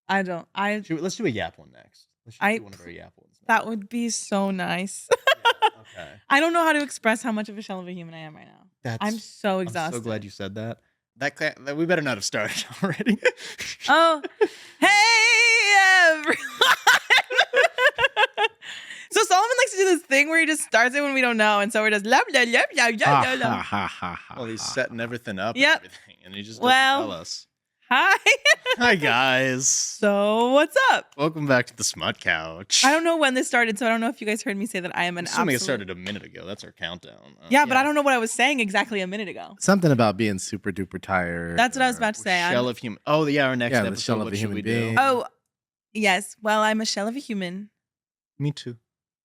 I don't. Let's do a yap one next. Let's just do one of our yap ones next. That would be so nice. Yeah, okay. I don't know how to express how much of a shell of a human I am right now. I'm so exhausted. I'm so glad you said that. That we better not have started already. Oh, hey everyone! So Solomon likes to do this thing where he just starts it when we don't know, and so we're just blah blah blah blah blah blah. Well, he's setting everything up. Yep. And everything, and he just doesn't tell us. Hi. Hi guys. So what's up? Welcome back to the Smut Couch. I don't know when this started, so I don't know if you guys heard me say that I am an Assuming it started a minute ago. That's our countdown. Yeah, but I don't know what I was saying exactly a minute ago. Something about being super duper tired. That's what I was about to say. Shell of human. Oh, yeah, our next episode. The shell of a human being. Oh, yes. Well, I'm a shell of a human. Me too.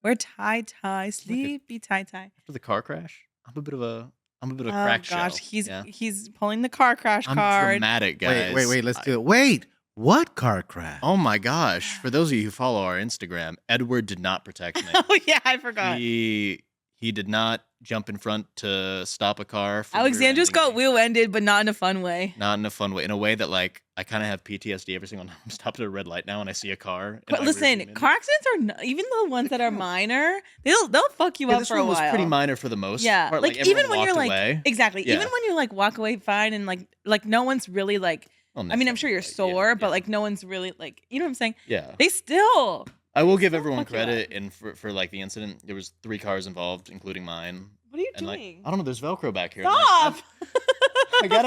We're tie, sleepy tie. After the car crash, I'm a bit of a crack shell. Oh gosh, he's pulling the car crash card. I'm dramatic, guys. Wait, let's do it. Wait, what car crash? Oh my gosh! For those of you who follow our Instagram, Edward did not protect me. Oh yeah, I forgot. He did not jump in front to stop a car. Alexandros got wheel-ended, but not in a fun way. Not in a fun way. In a way that, like, I kind of have PTSD every single time I'm stopped at a red light now and I see a car. But listen, car accidents are not, even the ones that are minor, they'll fuck you up for a while. This one was pretty minor for the most part. Like even when you're away. like, exactly. Yeah. Even when you like walk away fine and like no one's really like, I mean, I'm sure you're sore, but like no one's really like, you know what I'm saying? Yeah. They still. I will give everyone credit, and for like the incident, there was 3 cars involved, including mine. What are you doing? Like, I don't know. There's Velcro back here. Stop! I've just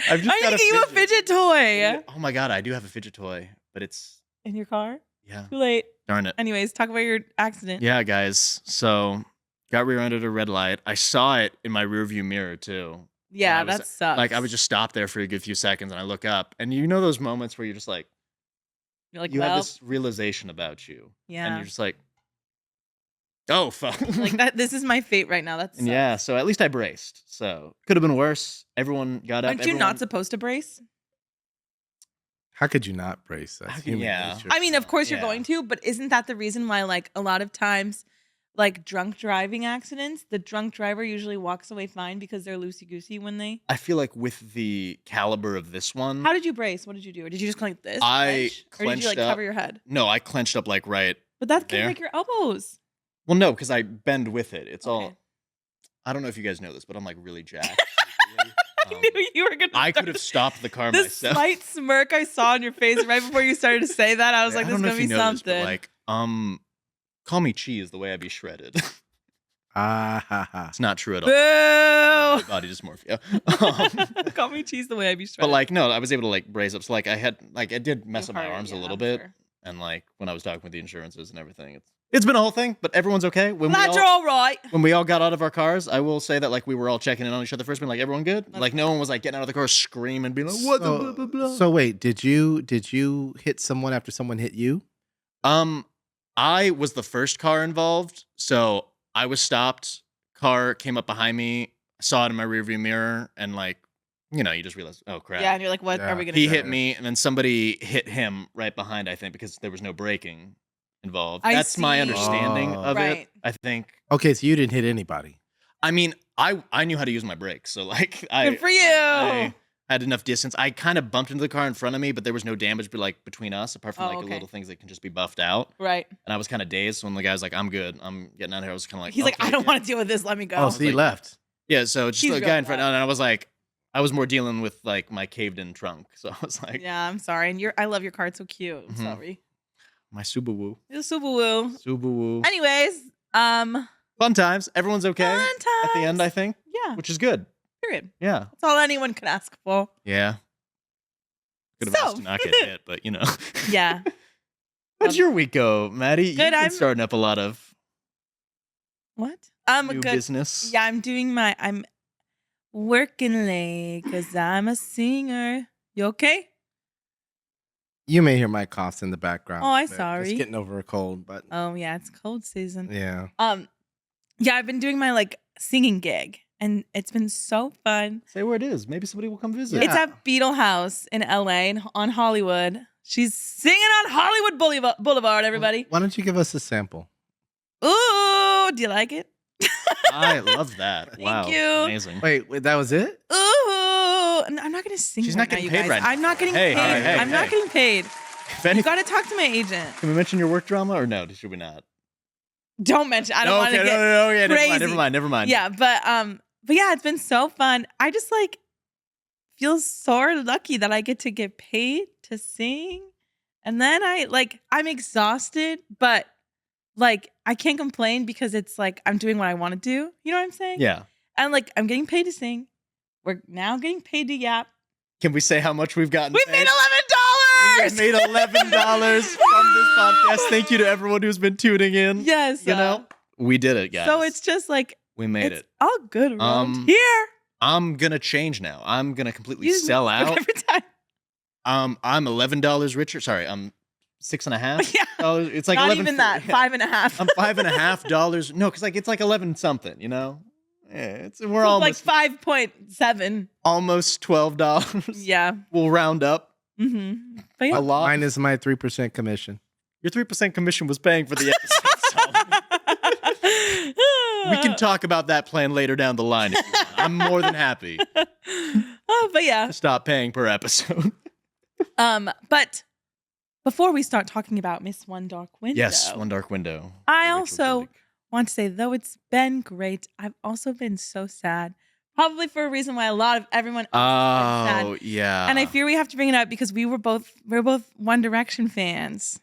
I need to get you a fidget toy. Oh my god, I do have a fidget toy, but it's in your car. Yeah. Too late. Darn it. Anyways, talk about your accident. Yeah, guys. So, got rear-ended at a red light. I saw it in my rearview mirror too. Yeah, that sucks. Like I would just stop there for a good few seconds, and I look up, and you know those moments where you're just like. You have this realization about you. Yeah. And you're just like, oh, fuck. Like that. This is my fate right now. That's. Yeah. So at least I braced. So could have been worse. Everyone got up. Aren't you not supposed to brace? How could you not brace? That's human nature. I mean, of course you're going to, but isn't that the reason why, like, a lot of times, like drunk driving accidents, the drunk driver usually walks away fine because they're loosey-goosey when they... I feel like with the caliber of this one... How did you brace? What did you do? Or did you just clench this? I clenched or did you, like, cover your head? No, I clenched up, like, right But that can break your elbows. Well, no, because I bend with it. It's all... I don't know if you guys know this, but I'm, like, really jacked. I knew you were going to I could have stopped the car myself. The slight smirk I saw on your face right before you started to say that, I was like, this is going to be something. This, but, like, call me cheese the way I be shredded. It's not true at all. Boo! Body dysmorphia. Call me cheese the way I be shredded. But like, no, I was able to like brace up. So like, I did mess up my arms a little bit, and like when I was talking with the insurances and everything, it's been a whole thing. But everyone's okay. You're all right. When we all got out of our cars, I will say that like we were all checking in on each other first, being like, everyone good? Like no one was like getting out of the car screaming, being like, what the blah blah blah. So wait, did you hit someone after someone hit you? I was the first car involved, so. I was stopped, car came up behind me, saw it in my rearview mirror, and like, you know, you just realize, oh crap. Yeah, and you're like, what are we gonna do? He hit me, and then somebody hit him right behind, I think, because there was no braking involved. That's my understanding of it, I think. Okay, so you didn't hit anybody. I mean, I knew how to use my brakes, so like, good for you. I had enough distance. I kind of bumped into the car in front of me, but there was no damage between us, apart from the little things that can just be buffed out. Right. And I was kind of dazed when the guy was like, I'm good. I'm getting out of here. I was kind of like, he's like, I don't want to deal with this. Let me go. Oh, so he left. Yeah, so just the guy in front. And I was like, I was more dealing with like my caved in trunk. So I was like, yeah, I'm sorry. And I love your car. It's so cute. I'm sorry. My Subaru. You're Subaru. Subaru. Anyways, fun times. Everyone's okay. Fun times. At the end, I think. Yeah. Which is good. Period. Yeah. That's all anyone could ask for. Yeah. Could have asked to not get hit, but you know. Yeah. How'd your week go, Maddie? Good. You've been starting up a lot of what? New business. Yeah, I'm working late because I'm a singer. You okay? You may hear my coughs in the background. Oh, I'm sorry. Just getting over a cold, but oh yeah, it's cold season. Yeah. Yeah, I've been doing my like singing gig. And it's been so fun. Say where it is. Maybe somebody will come visit. It's at Beetle House in LA on Hollywood. She's singing on Hollywood Boulevard, everybody. Why don't you give us a sample? Ooh, do you like it? I love that. Thank Wow. you. Amazing. Wait, that was it? Ooh, I'm not gonna sing. She's right not getting now, you paid guys. right now. I'm not getting Hey, paid. hey, hey, I'm not hey. getting paid. If You any, gotta talk to my agent. can we mention your work drama or no? Should we not? Don't mention. I don't No, want to okay, get no, yeah, crazy. never mind. Yeah, but yeah, it's been so fun. I just like feel so lucky that I get paid to sing, and then I'm exhausted, but like I can't complain because it's like I'm doing what I want to do. You know what I'm saying? Yeah. And like I'm getting paid to sing. We're now getting paid to yap. Can we say how much we've gotten? We paid? made $11. We made $11 from this podcast. Thank you to everyone who's been tuning in. Yes, You know, we did it, guys. So it's just like we made it's it. all good around here. I'm gonna change now. I'm gonna completely You just sell look out. every time. I'm $11 richer. Sorry, I'm $6.50. Yeah. It's like Not 11. even that. Yeah. 5.5. I'm $5.50. No, because like it's like 11 something. You know, yeah, we're So almost like 5.7. almost $12. Yeah. We'll round up Mm-hmm. But yeah. a lot. Minus my 3% commission. Your 3% commission was paying for the episode. We can talk about that plan later down the line. If you want. I'm more than happy But yeah. to stop paying per episode. But before we start talking about Miss One Dark Window, Yes, One Dark Window. I by Rachel also Gillig. want to say, though it's been great, I've also been so sad. Probably for a reason why a lot of everyone else is sad. Oh yeah. And I fear we have to bring it up because we're both One Direction fans.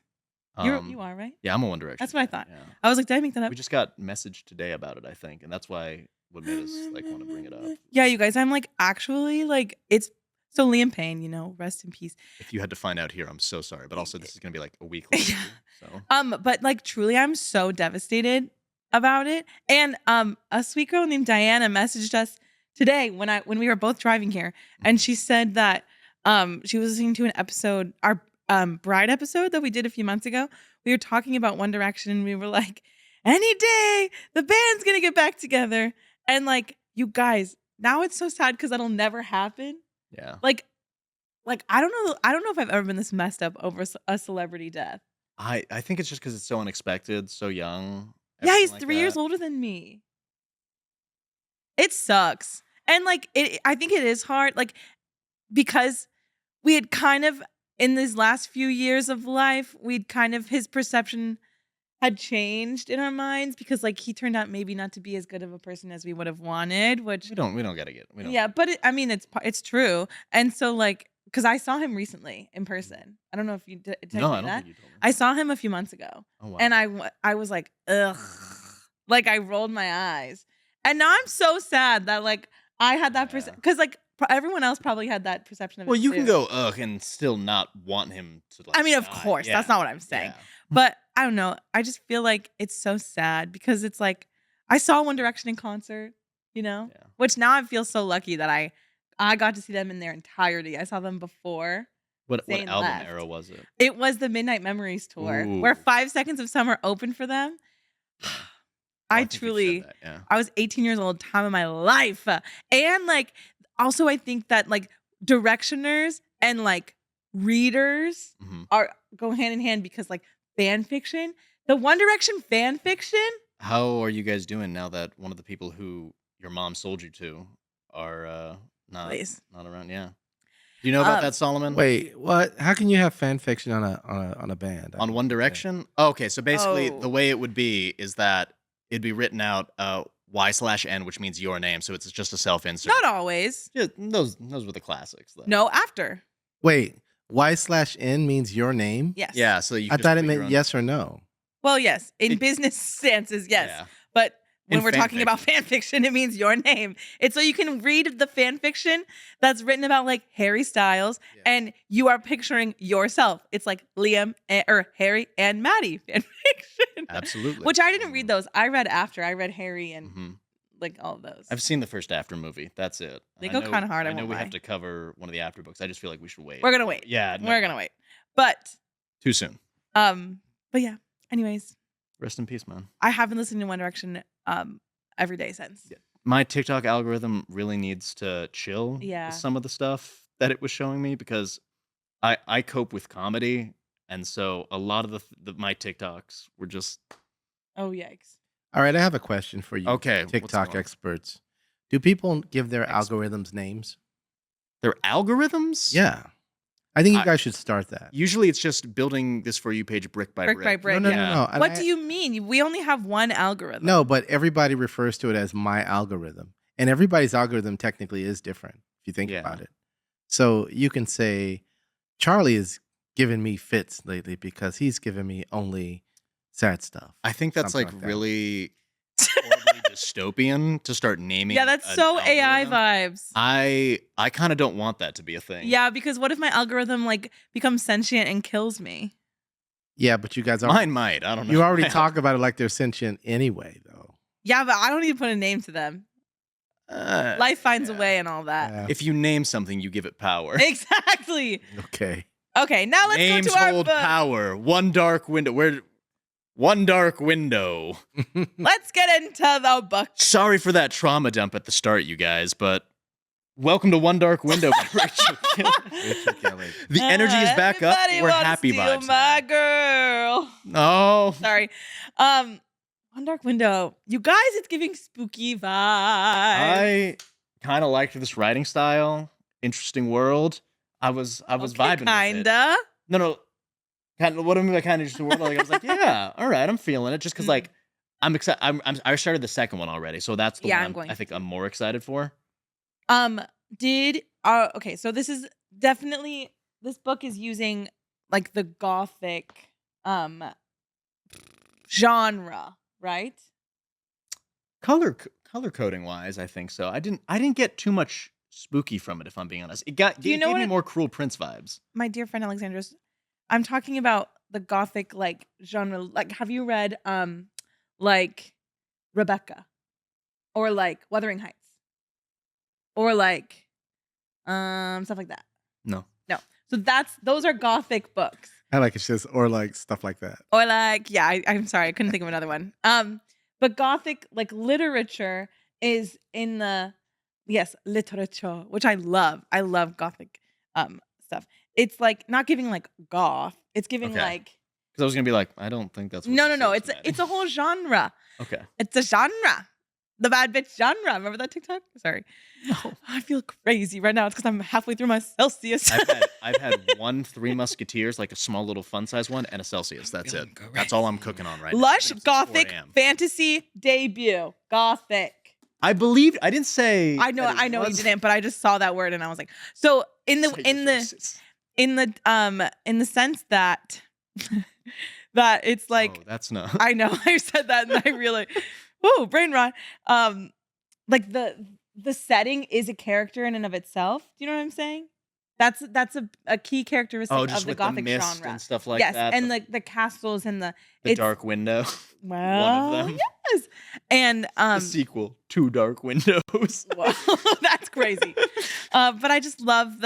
You are, right? Yeah, I'm a One Direction. That's what I thought. Yeah. I was like, did I make that up? We just got messaged today about it, I think, and that's why what made us like want to bring it up. Yeah, you guys, I'm like actually like it's so Liam Payne, you know, rest in peace. If you had to find out here, I'm so sorry, but also this is gonna be like a week later. So But like truly, I'm so devastated about it. And a sweet girl named Diana messaged us today when we were both driving here, and she said that she was listening to an episode, our Bride episode that we did a few months ago. We were talking about One Direction, and we were like, any day the band's gonna get back together. And like, you guys, now it's so sad because that'll never happen. yeah. Like I don't know if I've ever been this messed up over a celebrity death. I think it's just because it's so unexpected, so young. Yeah, everything he's like 3 years that. older than me. It sucks. And like I think it is hard, like, because we had kind of in these last few years of life, his perception had changed in our minds because like he turned out maybe not to be as good of a person as we would have wanted, which We don't gotta get. We don't. yeah, but it's true. And so like, because I saw him recently in person. I don't know if you did I No, say I don't that? think you told me. I saw him a few months ago. Oh wow. And I was like, ugh. Like I rolled my eyes. And now I'm so sad that like I had that perception. Because like everyone else probably had that perception of it. Well, you can too. go ugh and still not want him to. Like, I mean, of die. course. Yeah. That's not what I'm saying. Yeah. But I don't know. I just feel like it's so sad because it's like I saw One Direction in concert, you know? Yeah. Which now I feel so lucky that I got to see them in their entirety. I saw them before. What Zayn album left. era was it? It was the Midnight Memories tour Ooh. where 5 Seconds of Summer opened for them. I I think you've said truly, that, yeah. I was 18 years old, time of my life. And like, also I think that like directioners and like readers Mhm. go hand in hand because like fan fiction, the One Direction fan fiction. How are you guys doing now that one of the people who your mom sold you to are Please. not around? Yeah. Do you know about that, Solomon? Wait, what? How can you have fan fiction on a band? On One Direction? Oh, okay, so basically Oh. the way it would be is that it'd be written out Y/N, which means your name, so it's just a self-insert. Not always. Yeah, those were the classics, though. No, after. Wait, Y/N means your name? Yes. Yeah, so you. I could thought just it put your meant own- yes or no. Well, yes. In It- business stances, yes. Yeah. But when In we're fan talking about fan fiction, it means your name. It's so you can read the fan fiction that's written about like Harry Styles, Yeah. and you are picturing yourself. It's like Liam or Harry and Maddy fan fiction. Absolutely. Which I didn't read those. I read after. I read Harry and Mhm. like all of those. I've seen the first After movie. That's it. They I go know- kinda hard, I I know won't we lie. have to cover one of the After books. I just feel like we should wait. We're gonna wait. Yeah, no, We're gonna wait. But Too soon. but yeah. Anyways, Rest in peace, man. I have been listening to One Direction every day since. Yeah. My TikTok algorithm really needs to chill Yeah. with some of the stuff that it was showing me because I cope with comedy, and so a lot of my TikToks were just Oh yikes. All right, I have a question for you. Okay, what's TikTok wrong? experts. Do people give their Experts. algorithms names? Their algorithms? Yeah. I think you I- guys should start that. Usually it's just building this For You page brick by brick. Brick by brick. No, yeah. no. And What do you mean? We only have one algorithm. No, but everybody refers to it as my algorithm. And everybody's algorithm technically is different, if you think Yeah. about it. So you can say, Charlie is giving me fits lately because he's giving me only sad stuff. I think that's Something like like that. really horribly dystopian to start naming. Yeah, that's an so AI algorithm. vibes. I kind of don't want that to be a thing. Yeah, because what if my algorithm like becomes sentient and kills me? Yeah, but you guys Mine might. I don't know. you already talk about it like they're sentient anyway, though. Yeah, but I don't need to put a name to them. Life finds a yeah. way and all that. Yeah. If you name something, you give it power. Exactly. Okay. Okay, now let's Names go to our hold book. power. One dark window. One dark window. Let's get into the book. Sorry for that trauma dump at the start, you guys, but welcome to One Dark Window by Rachel Gillig. Rachel Gillig. The energy is back up. Everybody We're wants happy to steal vibes. my now. girl. Oh, Sorry. One Dark Window. You guys, it's giving spooky vibes. I kind of liked this writing style. Interesting world. I was vibing with it. Kinda. No. Kind of, what do I mean by kind of interesting world? Like I was like, yeah, all right, I'm feeling it. Just because like I'm excited. I started the second one already, so that's the one I think I'm more excited for. Okay, so this is definitely, this book is using like the gothic genre, right? Color coding wise, I think so. I didn't get too much spooky from it, if I'm being honest. It gave me more Cruel Prince vibes. My dear friend Alexandros, I'm talking about the gothic like genre. Like, have you read like Rebecca, or like Wuthering Heights, or like stuff like that? No. So those are gothic books. I like it's just, or like stuff like that. Or like, yeah, I'm sorry, I couldn't think of another one. But gothic like literature is in the literature, which I love. I love gothic stuff. It's like not giving like goth. It's giving Okay. like Because I was gonna be like, I don't think that's what no. this is, It's a whole genre. Okay. It's a genre. The bad bitch genre. Remember that TikTok? Sorry. No. I feel crazy right now. It's because I'm halfway through my Celsius. I've had one Three Musketeers, like a small little fun size one, and a Celsius. That's it. That's all I'm cooking on right now. Lush It's 4 gothic a.m. fantasy debut. Gothic. I didn't say. I know you didn't, but I just saw that word and I was like, so in the sense that that it's like, oh, that's no. I know I said that and I really, whoa, brain rot. Like the setting is a character in and of itself. Do you know what I'm saying? That's a key characteristic Oh, just of the with gothic the mist genre and stuff like yes, that. and the castles and the Dark Window. well, one of them. yes, and The sequel, Two Dark Windows. Whoa, that's crazy. But I just love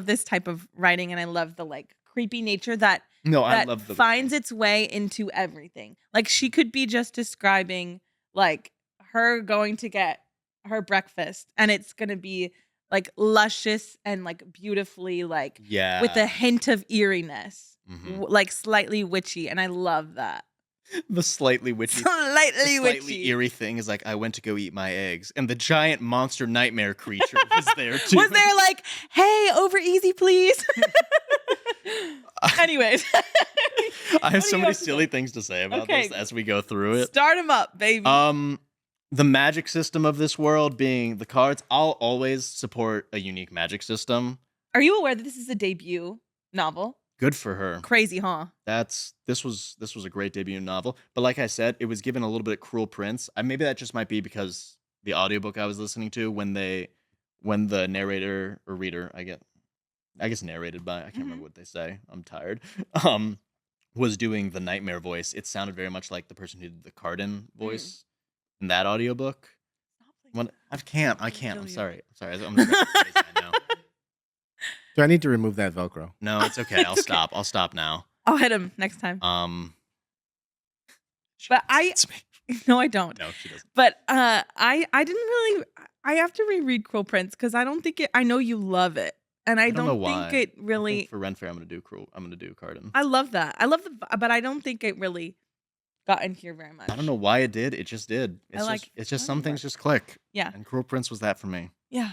this type of writing, and I love the like creepy nature that I love the finds its way into everything. Like she could be just describing like her going to get her breakfast, and it's gonna be like luscious and like beautifully like with a hint of eeriness, like slightly witchy, and I love that. The slightly witchy, witchy. eerie thing is like I went to go eat my eggs, and the giant monster nightmare creature was there too. Was there like, hey, over easy, please? Anyways, I have so many silly things to say about this as we go through it. Start them up, baby. The magic system of this world being the cards, I'll always support a unique magic system. Are you aware that this is a debut novel? Good for her. Crazy, huh? This was a great debut novel. But like I said, it was given a little bit Cruel Prince. Maybe that just might be because the audiobook I was listening to when the narrator or reader, I guess narrated by, I can't remember what they say. I'm tired. Was doing the nightmare voice. It sounded very much like the person who did the Cardin voice in that audiobook. I can't. I'm sorry. I'm crazy, I know. Do I need to remove that Velcro? No, it's okay. I'll stop. I'll stop now. I'll hit him next time. But no, I don't. No, she doesn't. But I didn't really. I have to reread Cruel Prince because I don't think it. I know you love it, and I don't know why. think it really. For Ren Fair, I'm gonna do Cardin. I love that. I love but I don't think it really got in here very much. I don't know why it did. It just did. It's just some things just click. Yeah. And Cruel Prince was that for me. Yeah.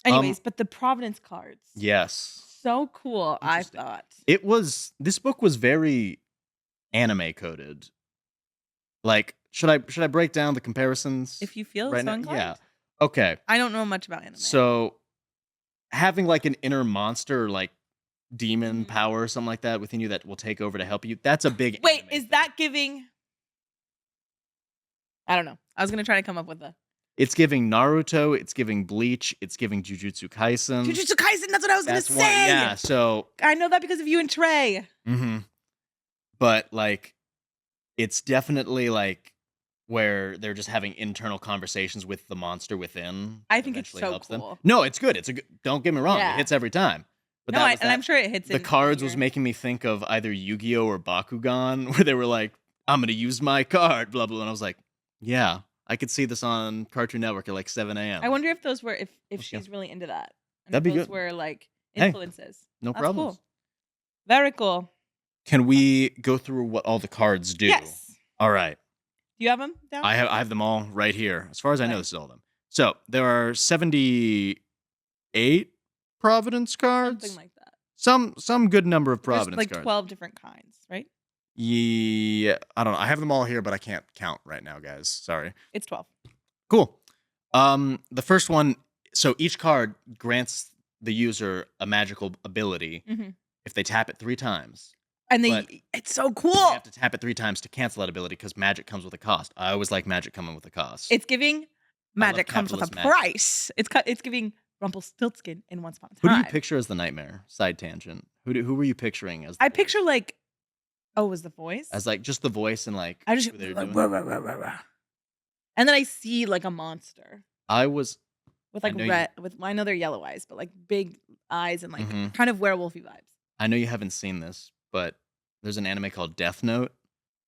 Anyways, but the Providence cards. Yes. So cool, I Interesting. thought. This book was very anime coded. Like, should I break down the comparisons? If you feel right so now? inclined. Yeah. Okay. I don't know much about anime. So having like an inner monster, like demon Mhm. power or something like that within you that will take over to help you, that's a big Wait, anime is thing. that giving? I don't know. I was gonna try to come up with a It's giving Naruto, it's giving Bleach, it's giving Jujutsu Kaisen. Jujutsu Kaisen. That's what I was gonna That's say. one, yeah. So I know that because of you and Trey. but like it's definitely like where they're just having internal conversations with the monster within. I that think it's eventually so helps them. cool. No, it's good. Don't get me wrong. Yeah. It hits every time. But No, that was and that. I'm sure it hits. The in cards was your- making me think of either Yu-Gi-Oh or Bakugan, where they were like, "I'm gonna use my card," blah blah. And I was like, "Yeah, I could see this on Cartoon Network at like 7 a.m." I wonder if those were if Okay. she's really into that. And That'd if be those good. were like Hey, influences. No That's problems. cool. Very cool. Can we go through what all the cards do? Yes. All right. Do you have them down? I have them all right here. As far as I know, Okay. this is all of them. So there are 78 Providence cards. Something like that. Some good number of Providence There's like cards. 12 different kinds, right? Yeah, I don't know. I have them all here, but I can't count right now, guys. Sorry. It's 12. Cool. The first one. So each card grants the user a magical ability Mhm. if they tap it 3 times. And But it's so They cool. have to tap it 3 times to cancel that ability because magic comes with a cost. I always like magic coming with a cost. It's giving magic comes with a capitalist magic. price. It's giving Rumpelstiltskin in Once Upon a Who Time. do you picture as the nightmare? Side tangent. Who were you picturing as? The I voice? picture like, was the voice? as like just the voice and like I just who they're like, doing. rah, rah, rah, rah. And then I see like a monster I was. with I like know you- red. I know they're yellow eyes, but like big eyes and like Mhm. kind of werewolfy vibes. I know you haven't seen this, but there's an anime called Death Note.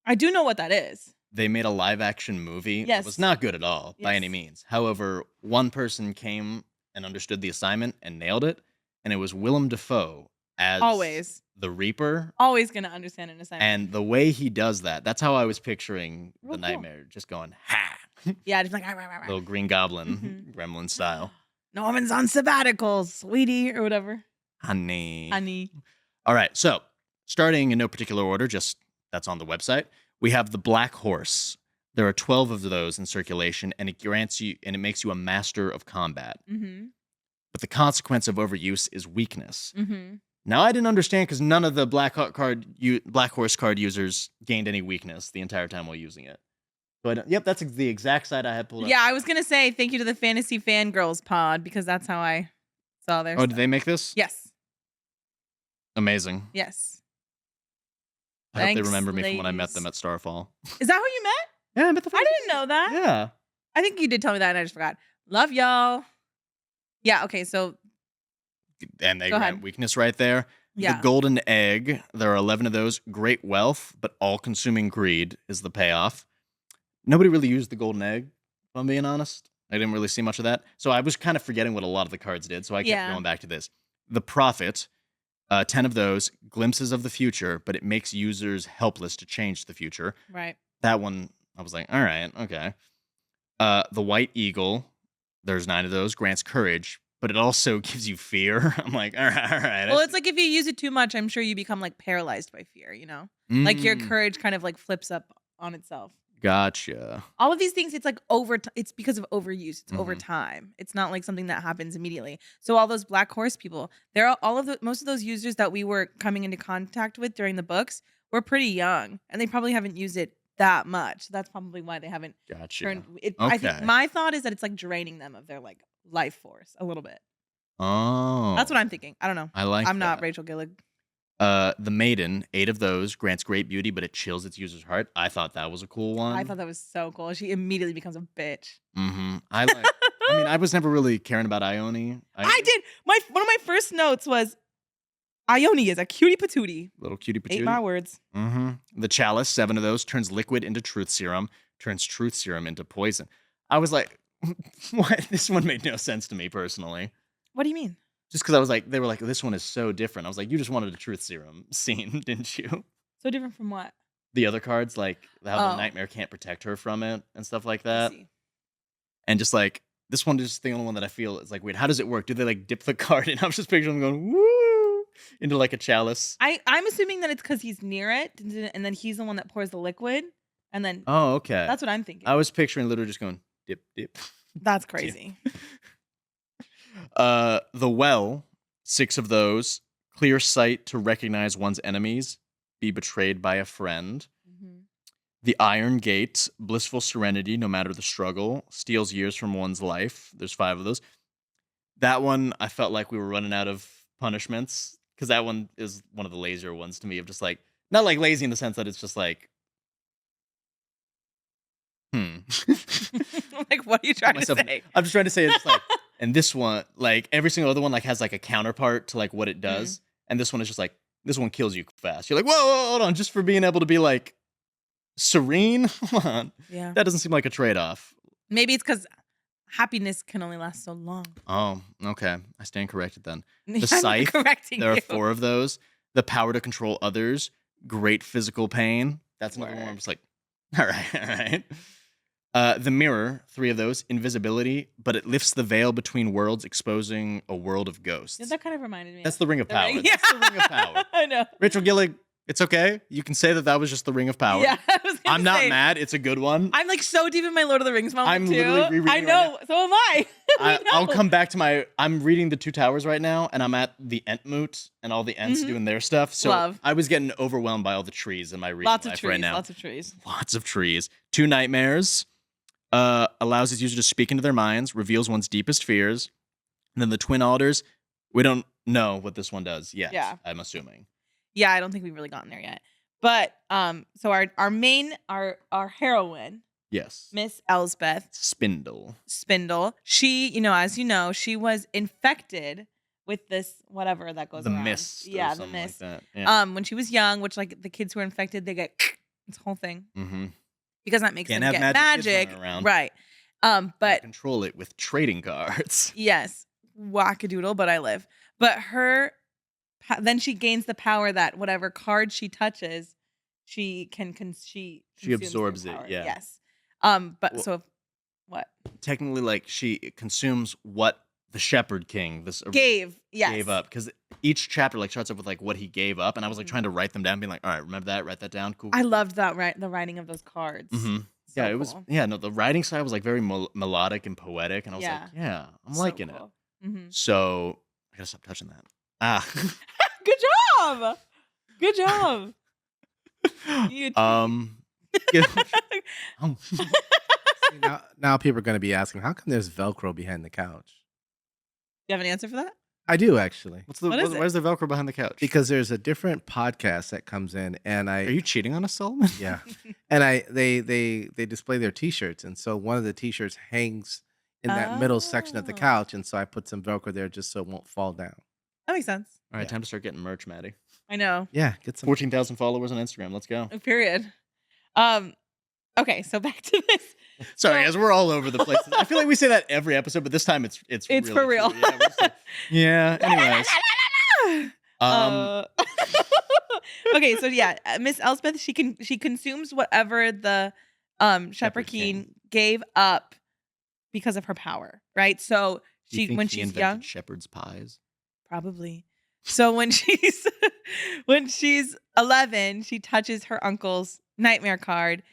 I do know what that is. They made a live action movie. Yes. It was not good at all by any Yes. means. However, one person came and understood the assignment and nailed it, and it was Willem Dafoe as Always the gonna understand an assignment. And the way he does that's how I was picturing Real the cool. nightmare, just going ha, Yeah, just like rah, rah, rah, rah. little Green Goblin, Mhm. Gremlin style. Norman's on sabbatical, sweetie, or whatever. Honey. Honey. All right, so starting in no particular order, just that's on the website. We have the Black Horse. There are 12 of those in circulation, and it makes you a master of combat. Mm-hmm. But the consequence of overuse is weakness. Mm-hmm. Now I didn't understand because none of the Black Horse card users gained any weakness the entire time while using it. But yep, that's the exact site I had pulled up. Yeah, I was gonna say thank you to the Fantasy Fangirls pod because that's how I saw their Oh, stuff. did they make this? Yes. Amazing. Yes. I hope they Thanks, remember me from when I met ladies. them at Starfall. Is that how you met? Yeah, I met the I didn't know that. Yeah. I think you did tell me that and I just forgot. Love y'all. Yeah, okay, so And they Go grant ahead. weakness right there. yeah. The golden egg. There are 11 of those. Great wealth, but all-consuming greed is the payoff. Nobody really used the golden egg, if I'm being honest. I didn't really see much of that. So I was kind of forgetting what a lot of the cards did, so I kept Yeah. going back to this. The prophet, 10 of those. Glimpses of the future, but it makes users helpless to change the future. Right. That one, I was like, all right, okay. The white eagle, there's 9 of those. Grants courage, but it also gives you fear. I'm like, all right, all right. Well, it's like if you use it too much, I'm sure you become like paralyzed by fear, you know? Like your Mm, courage kind of like flips up on itself. Gotcha. All of these things, it's like it's because of overuse. It's over Mhm. time. It's not like something that happens immediately. So all those Black Horse people, most of those users that we were coming into contact with during the books were pretty young, and they probably haven't used it that much. That's probably why they haven't Gotcha. turned it. I think Okay. my thought is that it's like draining them of their like life force a little bit. Oh. That's what I'm thinking. I don't know. I like I'm not that. Rachel Gillig. The maiden, 8 of those, grants great beauty, but it chills its user's heart. I thought that was a cool one. I thought that was so cool. She immediately becomes a bitch. Mm-hmm. I mean, I was never really caring about Ione. I did. One of my first notes was Ione is a cutie patootie. Little cutie 8 patootie. my words. Mm-hmm. The chalice, 7 of those, turns liquid into truth serum, turns truth serum into poison. I was like, what? This one made no sense to me personally. What do you mean? Just because they were like, this one is so different. I was like, you just wanted a truth serum scene, didn't you? So different from what? the other cards, like how the Oh. nightmare can't protect her from it and stuff like I that. see. And just like this one is the only one that I feel is like, wait, how does it work? Do they like dip the card in? I was just picturing them going woo into like a chalice. I'm assuming that it's because he's near it, and then he's the one that pours the liquid, and then Oh, okay. that's what I'm thinking. I was picturing literally just going dip, dip. That's crazy. The well, 6 of those. Clear sight to recognize one's enemies. Be betrayed by a friend. Mhm. The Iron Gate, blissful serenity no matter the struggle. Steals years from one's life. There's 5 of those. That one, I felt like we were running out of punishments because that one is one of the lazier ones to me of just like, not like lazy in the sense that it's just like, Like, what are you trying to say? I'm just trying to say it's like, and this one, like every single other one, like has like a counterpart to like what it does, and this one is just like this one kills you fast. You're like, whoa, hold on, just for being able to be like serene. Hold on, Yeah. that doesn't seem like a trade off. Maybe it's because happiness can only last so long. Oh, okay, I stand corrected then. I'm The scythe. correcting There are you. 4 of those. The power to control others. Great physical pain. That's another one. I'm Word. just like, all right. The mirror, 3 of those. Invisibility, but it lifts the veil between worlds, exposing a world of ghosts. Yeah, that kind of reminded me. That's the ring of The power. ring. That's the ring of power. I know. Rachel Gillig, it's okay. You can say that was just the ring of power. Yeah, I was gonna I'm not say, mad. It's a good one. I'm like so deep in my Lord of the Rings moment I'm too. literally rereading I right know. So am I. We I'll know. come back to I'm reading the 2 Towers right now, and I'm at the Entmoot, and all the Ents Mhm. doing their stuff. So Love. I was getting overwhelmed by all the trees in my reading Lots of life trees. right now. Lots of trees. Lots of trees. 2 Nightmares. Allows its user to speak into their minds, reveals one's deepest fears. And then the Twin Alders, we don't know what this one does yet. Yeah. I'm assuming. Yeah, I don't think we've really gotten there yet. But so our main our heroine, Yes. Miss Elsbeth Spindle. Spindle, she, as you know, she was infected with this whatever that goes The around. mist. Or Yeah, the something mist. Like that. Yeah. When she was young, which like the kids who are infected, they get this whole thing Mm-hmm. because that makes Can't them have get magic kids magic. running around. Right. But Control it with trading cards. yes, wackadoodle, but I live. But then she gains the power that whatever card she touches, she consumes absorbs their it, power. yeah. Yes. But Well- so what Technically, like she consumes what the Shepherd King gave up, because each chapter like starts up with like what he gave up, and I was like Mhm. trying to write them down, being like, all right, remember that, write that down, cool. I cool. loved that the writing of those cards. Mm-hmm. So Yeah, it was. cool. Yeah, no, the writing style was like very melodic and poetic, and I was like, yeah, I'm So liking cool. it. Mhm. So I gotta stop touching that. Ah. Good job. Good job. You yeah. See, now people are going to be asking, how come there's Velcro behind the couch? You have an answer for that? I do actually, What is it? Where's the Velcro behind the couch? because there's a different podcast that comes in, and Are you cheating on us, Solomon? yeah, and they display their T-shirts, and so one of the T-shirts hangs in that middle section of the Oh. couch, and so I put some Velcro there just so it won't fall down. That makes sense. All right, Yeah. time to start getting merch, Maddie. I know. Yeah, get some. 14,000 followers on Instagram. Let's go. Period. Okay, so back to this. Sorry, So- as we're all over the place. I feel like we say that every episode, but this time it's It's really for real. true. Yeah, we're just like, yeah. Anyways, Okay, so yeah, Miss Elspeth, she consumes whatever the Shepherd Shepherd King King. gave up because of her power, right? So do you think when he she's invented young, shepherd's pies? probably. So when she's 11, she touches her uncle's nightmare card,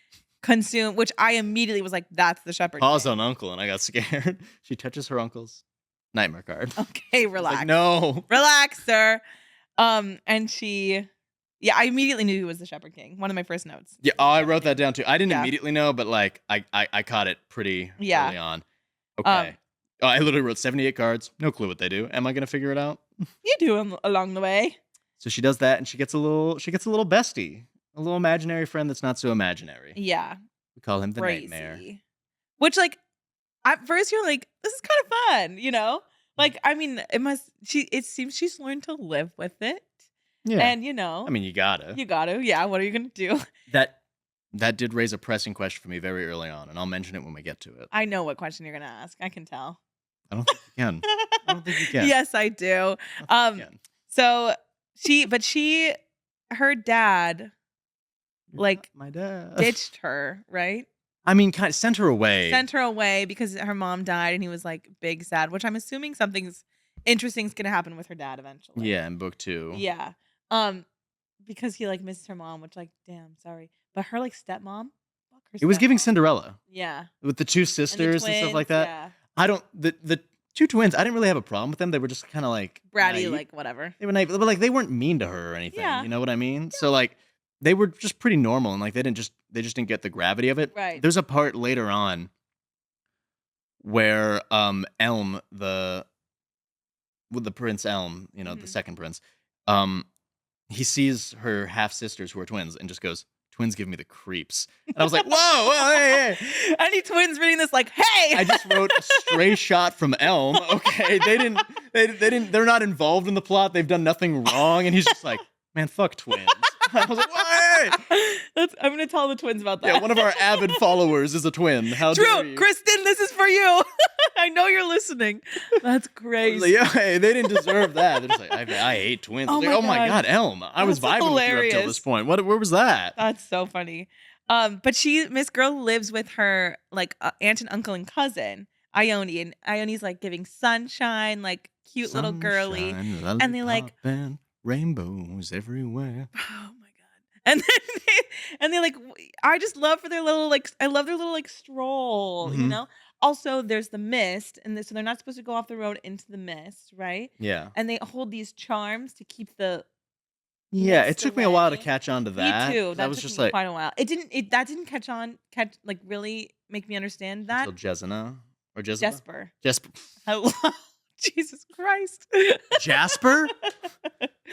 which I immediately was like, that's the Shepherd Pause King. on uncle, and I got scared. She touches her uncle's nightmare card. Okay, I was relax. like, no. Relax, sir. And I immediately knew he was the Shepherd King. One of my first notes. Yeah, I wrote that down too. I didn't Yeah. immediately know, but like I caught it pretty Yeah. early on. Okay. I literally wrote 78 cards. No clue what they do. Am I gonna figure it out? You do them along the way. So she does that, and she gets a little bestie, a little imaginary friend that's not so imaginary. Yeah. We call him the Crazy. Nightmare. Which, like, at first you're like, this is kind of fun, you know? Like, I mean, it seems she's learned to live with it. Yeah. And, I mean, you gotta. you got to. Yeah. What are you going to do? That did raise a pressing question for me very early on, and I'll mention it when we get to it. I know what question you're going to ask. I can tell. I don't think you can. I don't think you can. Yes, I do. I don't think you can. So her dad like my dad. ditched her, right? I mean, kind of sent her away. Sent her away because her mom died and he was like big sad, which I'm assuming something's interesting is gonna happen with her dad eventually. Yeah, in book 2. Yeah. Because he like misses her mom, which like, damn, sorry. But her like stepmom, fuck her It was giving stepmom. Cinderella Yeah. with the 2 And the sisters and stuff like twins, that. yeah. I don't the 2 twins. I didn't really have a problem with them. They were just kind of like Bratty, naive. like whatever. They were naive, but like they weren't mean to her or anything. Yeah. You know what I mean? So like they were just pretty normal and like they just didn't get the gravity of it. Right. There's a part later on where Elm with the Prince Elm, you know, the second prince, he sees her half sisters who are twins and just goes, "Twins give me the creeps." And I was like, whoa, hey. Any twins reading this like, hey! I just wrote a stray shot from Elm. Okay, they're not involved in the plot. They've done nothing wrong. And he's just like, man, fuck twins. I was like, what? I'm gonna tell the twins about that. Yeah, one of our avid followers is a twin. How dare True, you? Kristen, this is for you. I know you're listening. That's crazy. Like, yeah, hey, they didn't deserve that. They're just like, I hate twins. Oh Like, my oh my God. god, Elm. I was That's vibing with you up till hilarious. this point. Where was that? That's so funny. But Miss Girl lives with her like aunt and uncle and cousin Ione, and Ione's like giving sunshine, like cute little girly. Sunshine, and they, like- lollipop and rainbows everywhere. Oh my god! And then they like, I just love for their little like, I love their little like stroll, you Mhm. know. Also, there's the mist, and so they're not supposed to go off the road into the mist, right? Yeah. And they hold these charms to keep the Yeah, it mist took me a while to away. catch on to that. Me too. That was took just me like quite a while. That didn't catch like really make me understand that. until Jezina or Jezebel? Jesper. Jasper. Hello. Jesus Christ. Jasper?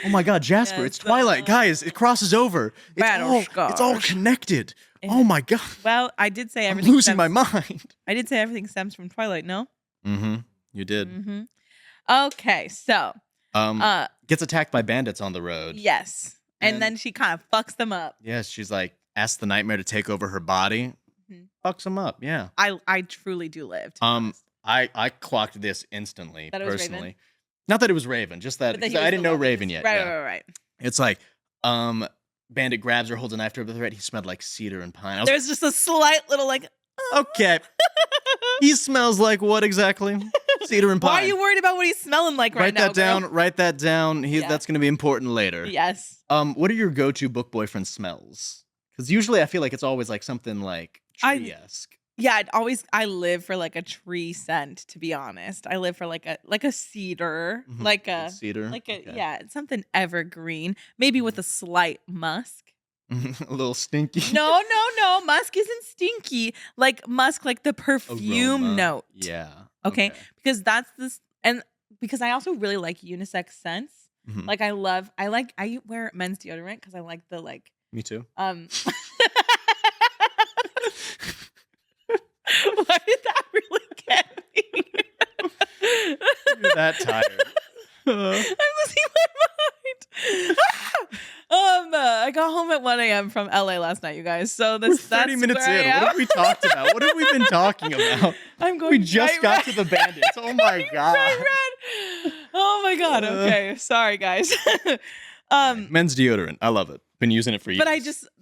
Oh my god, Jasper. Yes, It's Twilight. Guys, it crosses over. It's all Battlescars. connected. And- Oh my god. Well, I did say I'm everything. losing my mind. I did say everything stems from Twilight, no? Mm-hmm. You did. Mm-hmm. Okay, so Gets attacked by bandits on the road. yes. And And- then she kind of fucks them up. Yes, she's like, asks the nightmare to take over her body. Mhm. Fucks him up, yeah. I truly do live. to be honest. I clocked this instantly, That it was personally. Raven? Not that it was Raven, just that But that 'cause he was I didn't the know love Raven interest. yet. Right, yeah. right. It's like, bandit grabs her, holds a knife to her throat. He smelled like cedar and pine. I was There's just a slight little like. like, okay. He smells like what exactly? Cedar and pine. Why are you worried about what he's smelling like right Write now? that down. girl? Write that down. Yeah. That's going to be important later. Yes. What are your go-to book boyfriend smells? Because usually I feel like it's always like something like tree-esque. Yeah, I live for like a tree scent, to be honest. I live for like a cedar, Mhm. like Good a cedar. like Okay. yeah, something evergreen, maybe with a slight musk. A little stinky. No, musk isn't stinky. Like musk, like the perfume Aroma. note. Yeah. Okay. Because that's this, and because I also really like unisex scents. Mhm. Like I wear men's deodorant because I like the like Me too. Why did that really get me? You're that tired. I'm losing my mind. I got home at 1 a.m. from LA last night, you guys. So We're 30 minutes where I in. am. What have we talked about? What have we been talking about? I'm going We just bright got red. to the bandits. Oh my god. Bright red. Oh my god. Okay, sorry guys. Men's deodorant. I love it. Been using it for years. But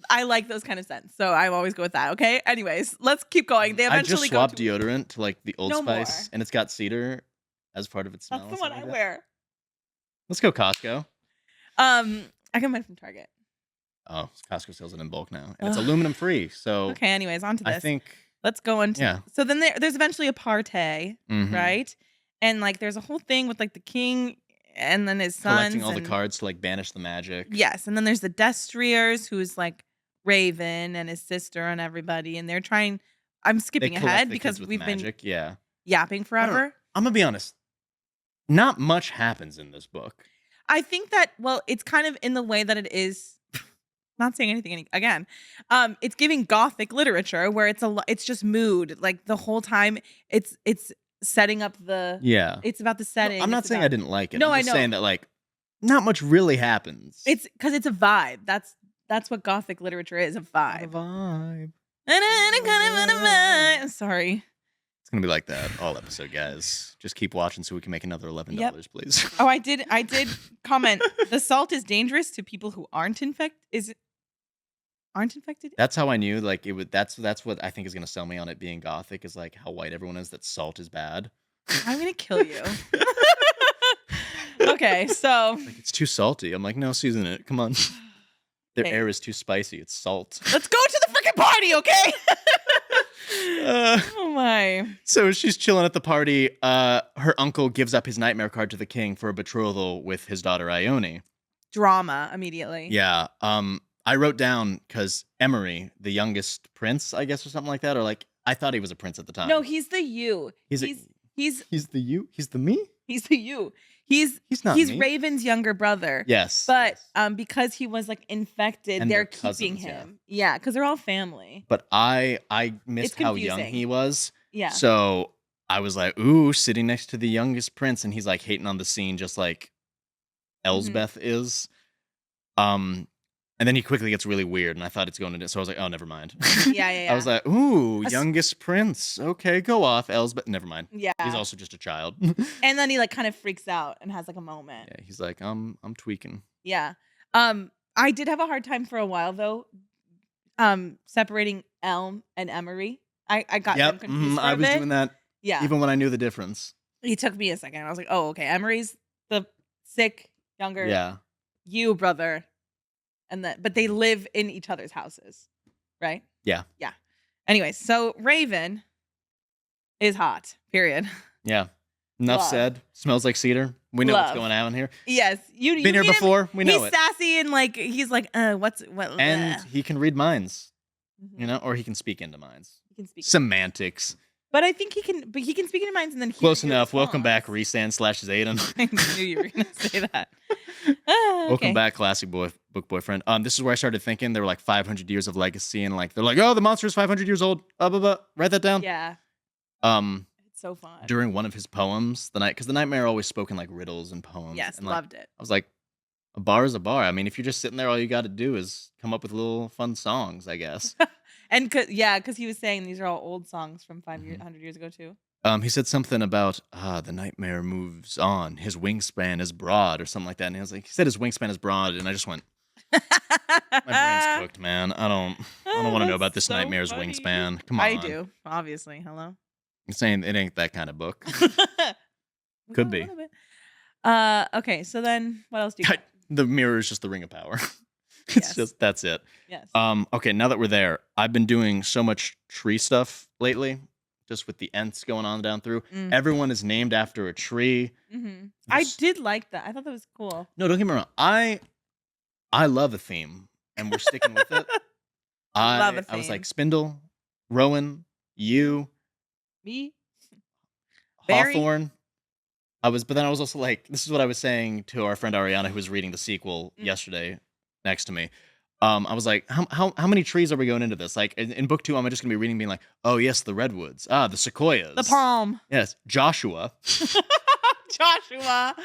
I like those kind of scents, so I always go with that. Okay. Anyways, let's keep going. They I eventually just swapped go to. deodorant to like the Old No Spice, more. and it's got cedar as part of its smell. That's and the one stuff I like that. wear. Let's go Costco. I got mine from Target. Oh, Costco sells it in bulk now, and it's Ugh. aluminum free. So Okay. Anyways, on to this. I think Let's go into. yeah. So then there's eventually a party, Mhm. right? And like there's a whole thing with like the king and then his sons. Collecting all the and- cards to like banish the magic. Yes, and then there's the Destriers, who's like Raven and his sister and everybody, and they're trying. I'm They skipping collect ahead the because kids with we've magic. Yeah. been yapping forever. I'm gonna be honest. Not much happens in this book. I think that it's kind of in the way that it is. Not saying anything again. It's giving gothic literature where it's just mood like the whole time. It's setting up the. Yeah. It's about the setting. I'm not it's saying about- I didn't like it. No, I'm I just know. saying that like not much really happens. It's because it's a vibe. That's what gothic literature is, a The vibe. vibe. I'm sorry. It's gonna be like that all episode, guys. Just keep watching so we can make another $11, please. Oh, I did comment. The salt is dangerous to people who aren't infected. aren't infected. That's how I knew. Like it would. That's what I think is gonna sell me on it being gothic. Is like how white everyone is. That salt is bad. I'm gonna kill you. Okay, so Like it's too salty. I'm like, no, season it. Come on. Their Okay. air is too spicy. It's salt. let's go to the freaking party, okay? Uh, Oh my. so she's chilling at the party. Her uncle gives up his nightmare card to the king for a betrothal with his daughter Ione. Drama immediately. Yeah. I wrote down because Emery, the youngest prince, I guess, or something like that, or like I thought he was a prince at the time. No, he's the you. He's the you. He's the me. He's the you. He's not he's me. Raven's younger brother. Yes. But yes. Because he was like infected, And they're they're keeping cousins, yeah. him. Yeah, because they're all family. But I missed It's how young confusing. he was. Yeah. So I was like, ooh, sitting next to the youngest prince, and he's like hating on the scene, just like Elsbeth is. And then he quickly gets really weird, and I thought it's going to. So I was like, oh, never mind. Yeah. I was like, ooh, youngest prince. Okay, go off, Elsbeth. Never mind. Yeah. He's also just a child. And then he like kind of freaks out and has like a moment. Yeah, he's like, I'm tweaking. Yeah. I did have a hard time for a while though. Separating Elm and Emery. I got them confused for I a was bit. doing that Yeah. even when I knew the difference. It took me a second. I was like, oh, okay. Emery's the sick, younger Yeah. you brother. But they live in each other's houses. Right? Yeah. Yeah. Anyways, so Raven is hot. Period. Yeah. Enough Love. said. Smells like cedar. We know Love. what's going on here. Yes. You Been here meet him, before. We know he's it. sassy and like he's like, what And bleh. he can read minds, Mhm. you know, or he can speak into minds. He can speak. Semantics. But I think he can speak into minds and then hear Close your enough. Welcome back, response. Resan/Zayden. I knew you were gonna say that. Welcome back, classic book boyfriend. This is where I started thinking there were like 500 years of legacy, and like they're like, oh, the monster is 500 years old. Blah, blah, blah. Write that down. Yeah, it's so fun. During one of his poems, because the Nightmare always spoke in like riddles and poems. Yes, and, like, loved it. I was like, a bar is a bar. I mean, if you're just sitting there, all you got to do is come up with little fun songs, I guess. And because he was saying these are all old songs from 500 years ago too. He said something about the Nightmare moves on. His wingspan is broad, or something like that. And he said his wingspan is broad, and I just went, my brain's cooked, man. I don't want to know about this so Nightmare's funny. wingspan. Come on, I do, obviously. Hello. I'm saying it ain't that kind of book. Could be. Okay, so then what else do you got? The mirror is just the ring of power. It's Yes. that's it. Yes. Okay, now that we're there, I've been doing so much tree stuff lately, just with the Ents going on down through. Mm. Everyone is named after a tree. Mm-hmm. I This- did like that. I thought that was cool. No, don't get me wrong. I love a theme, and we're sticking with it. Love a I was theme. like Spindle, Rowan, you, Me? Barry? Hawthorne. But then I was also like, this is what I was saying to our friend Ariana, who was reading the sequel yesterday next to me. I was like, how many trees are we going into this? Like in book 2, I'm just gonna be reading, being like, oh yes, the redwoods, the sequoias, The palm. yes, Joshua, Joshua.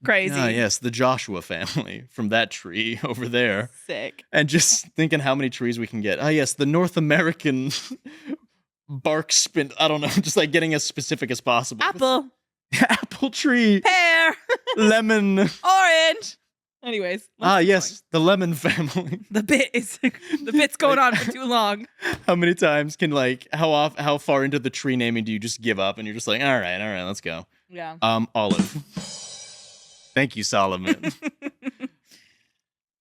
Crazy. yes, the Joshua family from that tree over there, Sick. and just thinking how many trees we can get. Oh yes, the North American bark spin. I don't know, just like getting as specific as possible. Apple. Apple tree, Pear. lemon. Orange. Anyways. let's keep Yes, the lemon family. going. The bit's going on for too long. How many times can how far into the tree naming do you just give up and you're just like, all right, let's go. Yeah. Olive. Thank you, Solomon.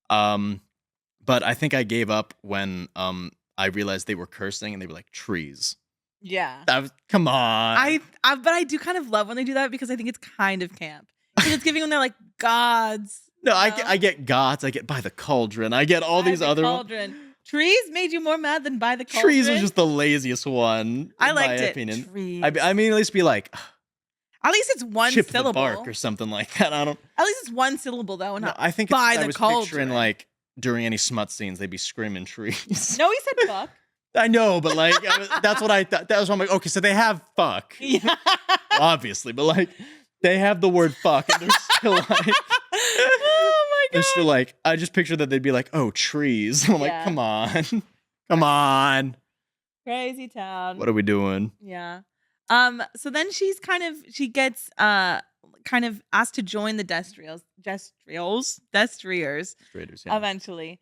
But I think I gave up when I realized they were cursing and they were like trees. Yeah. Come on. But I do kind of love when they do that because I think it's kind of camp. Because it's giving them their like gods. No, you know? I get gods. I get by the cauldron. I get all By these the other ones. cauldron. Trees made you more mad than by the cauldron. Trees was just the laziest one. I in my liked it. opinion. Trees. I mean, at least be like, At least it's one chip syllable. the bark or something like that. I don't. At least it's one syllable though. No, Not I think by I the was cauldron. picturing like during any smut scenes, they'd be screaming trees. No, he said fuck. I know, but like that's what I thought. That was what I'm like. Okay, so they have fuck, Yeah. obviously, but like they have the word fuck, and they're still like, Oh my they're god. still like. I just picture that they'd be like, oh, trees. I'm like, Yeah. come on, come on. Crazy town. What are we doing? Yeah. So then she gets kind of asked to join the Destriers Traders, yeah. eventually.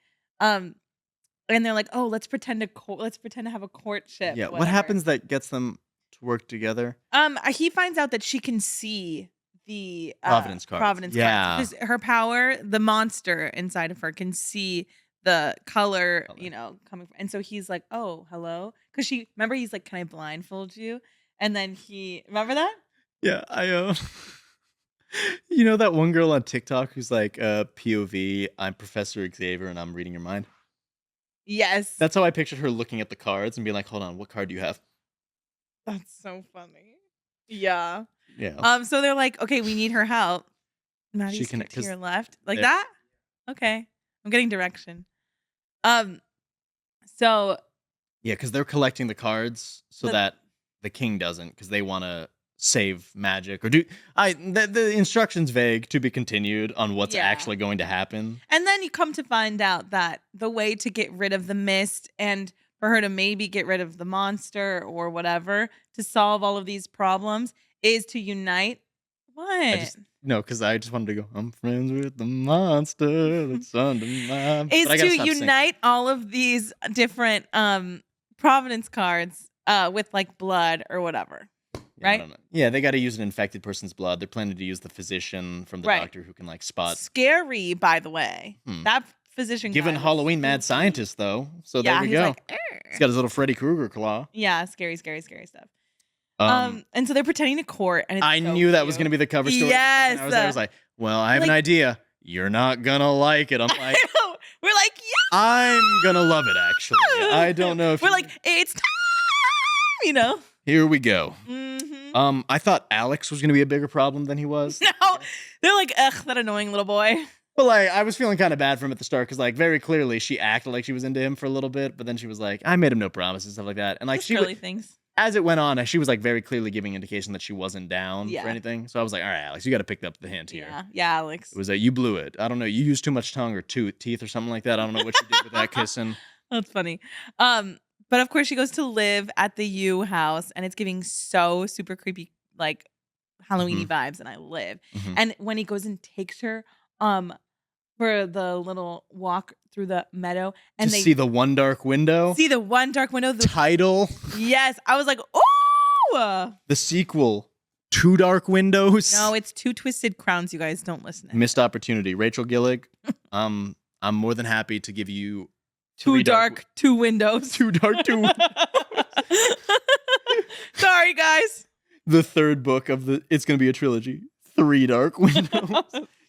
and they're like, oh, let's pretend to have a courtship. Yeah. What whatever. happens that gets them to work together? He finds out that she can see the Providence cards. Providence Yeah. cards because her power, the monster inside of her, can see the color, coming from. And so he's like, "Oh, hello," because remember he's like, "Can I blindfold you?" And then remember that? Yeah. You know that one girl on TikTok who's like, POV, I'm Professor Xavier and I'm reading your mind? Yes, That's how I pictured her looking at the cards and being like, hold on, what card do you have? that's so funny. Yeah. Yeah. So they're like, "Okay, we need her help." She Maddie's can- to 'cause your left, like there- that. Okay, I'm getting direction. So Yeah, because they're collecting the cards so The- that the king doesn't, because they want to save magic or do. The instructions vague, to be continued on what's Yeah. actually going to happen. And then you come to find out that the way to get rid of the mist and for her to maybe get rid of the monster or whatever to solve all of these problems is to unite. What? No, because I just wanted to go, I'm friends with the monster that's under my. Is But I gotta to stop singing. unite all of these different Providence cards with like blood or whatever. Yeah, I right? don't know. Yeah, they got to use an infected person's blood. They're planning to use the physician from the Right. doctor who can like spot. Scary, by the way. Hmm. That physician Given guy was Halloween mad spooky. scientist though, so Yeah, there we he's go. like, He's got his little Freddy Krueger claw. yeah, scary stuff. Um, And so they're pretending to court, and it's I so knew that was cute. going to be the cover story. Yes. I was there. I was like, well, I have an Like- idea. You're not gonna like it. I'm like, We're like, yeah. I'm gonna love it. Actually, I don't know if We're you- like, it's time, Here we go. Mm-hmm. I thought Alex was gonna be a bigger problem than he was. No, they're like, ugh, that annoying little boy. But like, I was feeling kind of bad for him at the start because like very clearly she acted like she was into him for a little bit, but then she was like, I made him no promises and stuff like that. And like Just she, girly things. as it went on, she was like very clearly giving indication that she wasn't down Yeah. for anything. So I was like, all right, Alex, you got to pick up the hint here. Yeah, Alex. It was that you blew it. I don't know. You used too much tongue or teeth or something like that. I don't know what you did with that kissing. That's funny. But of course she goes to live at the U house, and it's giving so super creepy, like Halloweeny vibes, and I live. Mhm. And when he goes and takes her, for the little walk through the meadow, and to they see the one dark window. see the one dark window. Title. Yes, I was like, oh. The sequel. Two Dark Windows. No, it's Two Twisted Crowns. You guys don't listen. to Missed opportunity. Rachel Gillig. I'm more than happy to give you Two three dark, two windows. Two dark, two. Sorry, guys. The third book of the. It's going to be a trilogy. Three Dark Windows.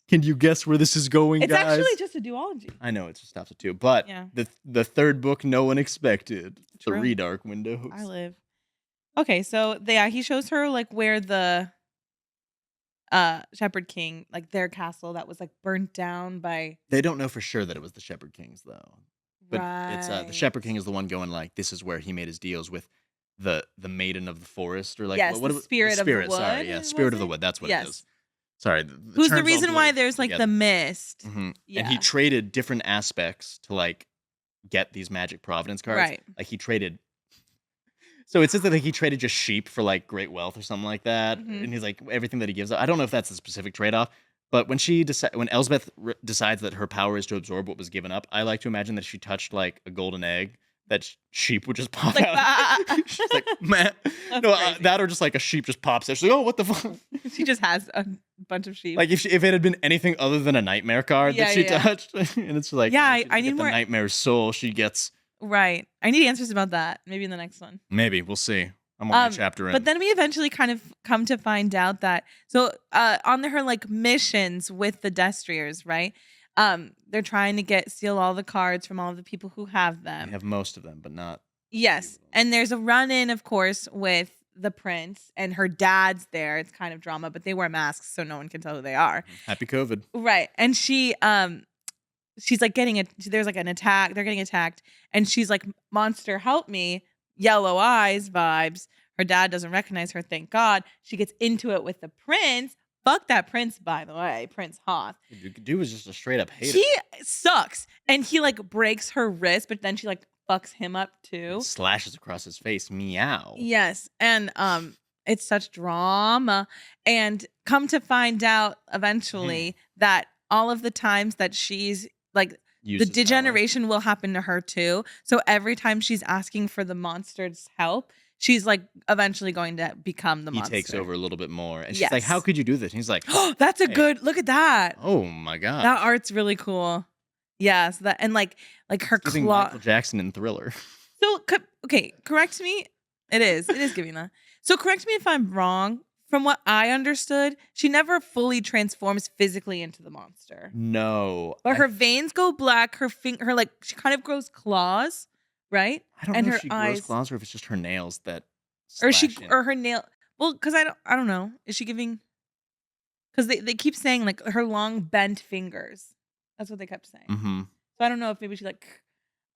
Can you guess where this is going, It's guys? actually just a duology. I know it just stops at two, but Yeah. the third book no one expected. True. Three Dark Windows. I live. Okay, so he shows her like where the Shepherd King, like their castle that was like burnt down by. They don't know for sure that it was the Shepherd Kings though. But it's the Right. Shepherd King is the one going like, this is where he made his deals with the Maiden of the Forest, or like Yes, the Spirit of the Wood, Sorry, yeah, Spirit of was the it? Wood. That's what Yes. it is. Sorry, Who's the terms all reason why blur there's like together. the mist? Mhm. Yeah. And he traded different aspects to like get these magic Providence cards. Right. Like he traded. So it says that like, he traded just sheep for like great wealth or something like that, Mhm. and he's like everything that he gives. I don't know if that's a specific trade off, but when when Elsbeth decides that her power is to absorb what was given up, I like to imagine that she touched like a golden egg. That sheep would just pop Like, out. She's like, man, That's no, crazy. that or just like a sheep just pops out. She's like, oh, what the fuck? She just has a bunch of sheep. Like if it had been anything other than a nightmare card Yeah, that she yeah. touched, and it's like, Yeah, she doesn't I get need the more- nightmare soul. She gets Right. I need answers about that. Maybe in the next one. maybe we'll see. I'm on a chapter in. But then we eventually kind of come to find out that on her like missions with the Destriers, right? They're trying to steal all the cards from all of the people who have I them. have most of them, but not. Yes. And there's a run-in, of course, with the prince, and her dad's there. It's kind of drama, but they wear masks, so no one can tell who they are. Happy COVID. Right. And she's like there's like an attack. They're getting attacked. And she's like, monster, help me. Yellow eyes vibes. Her dad doesn't recognize her, thank God. She gets into it with the prince. Fuck that prince, by the way, Prince Hoth. Dude was just a straight up hater. He sucks. And he like breaks her wrist, but then she like fucks him up too. Slashes across his face. Meow. Yes. And it's such drama. And come to find out eventually that all of the times that she's like use the his power. degeneration will happen to her too. So every time she's asking for the monster's help, she's like eventually going to become the He monster. takes over a little bit more. And she's like, how Yes. could you do this? And he's like, Oh, that's a Hey. good look at that. oh my god. That art's really cool. Yeah, so that and like her Giving claw. Michael Jackson in Thriller. So okay, correct me. It is giving that. So correct me if I'm wrong. From what I understood, she never fully transforms physically into the monster. No. But her veins go black. Her like she kind of grows claws, right? I don't and know her if she grows eyes- claws or if it's just her nails that Or slash in. or her nail. Well, because I don't know. Is she giving? Because they keep saying like her long bent fingers. That's what they kept saying. Mm-hmm. So I don't know if maybe she like,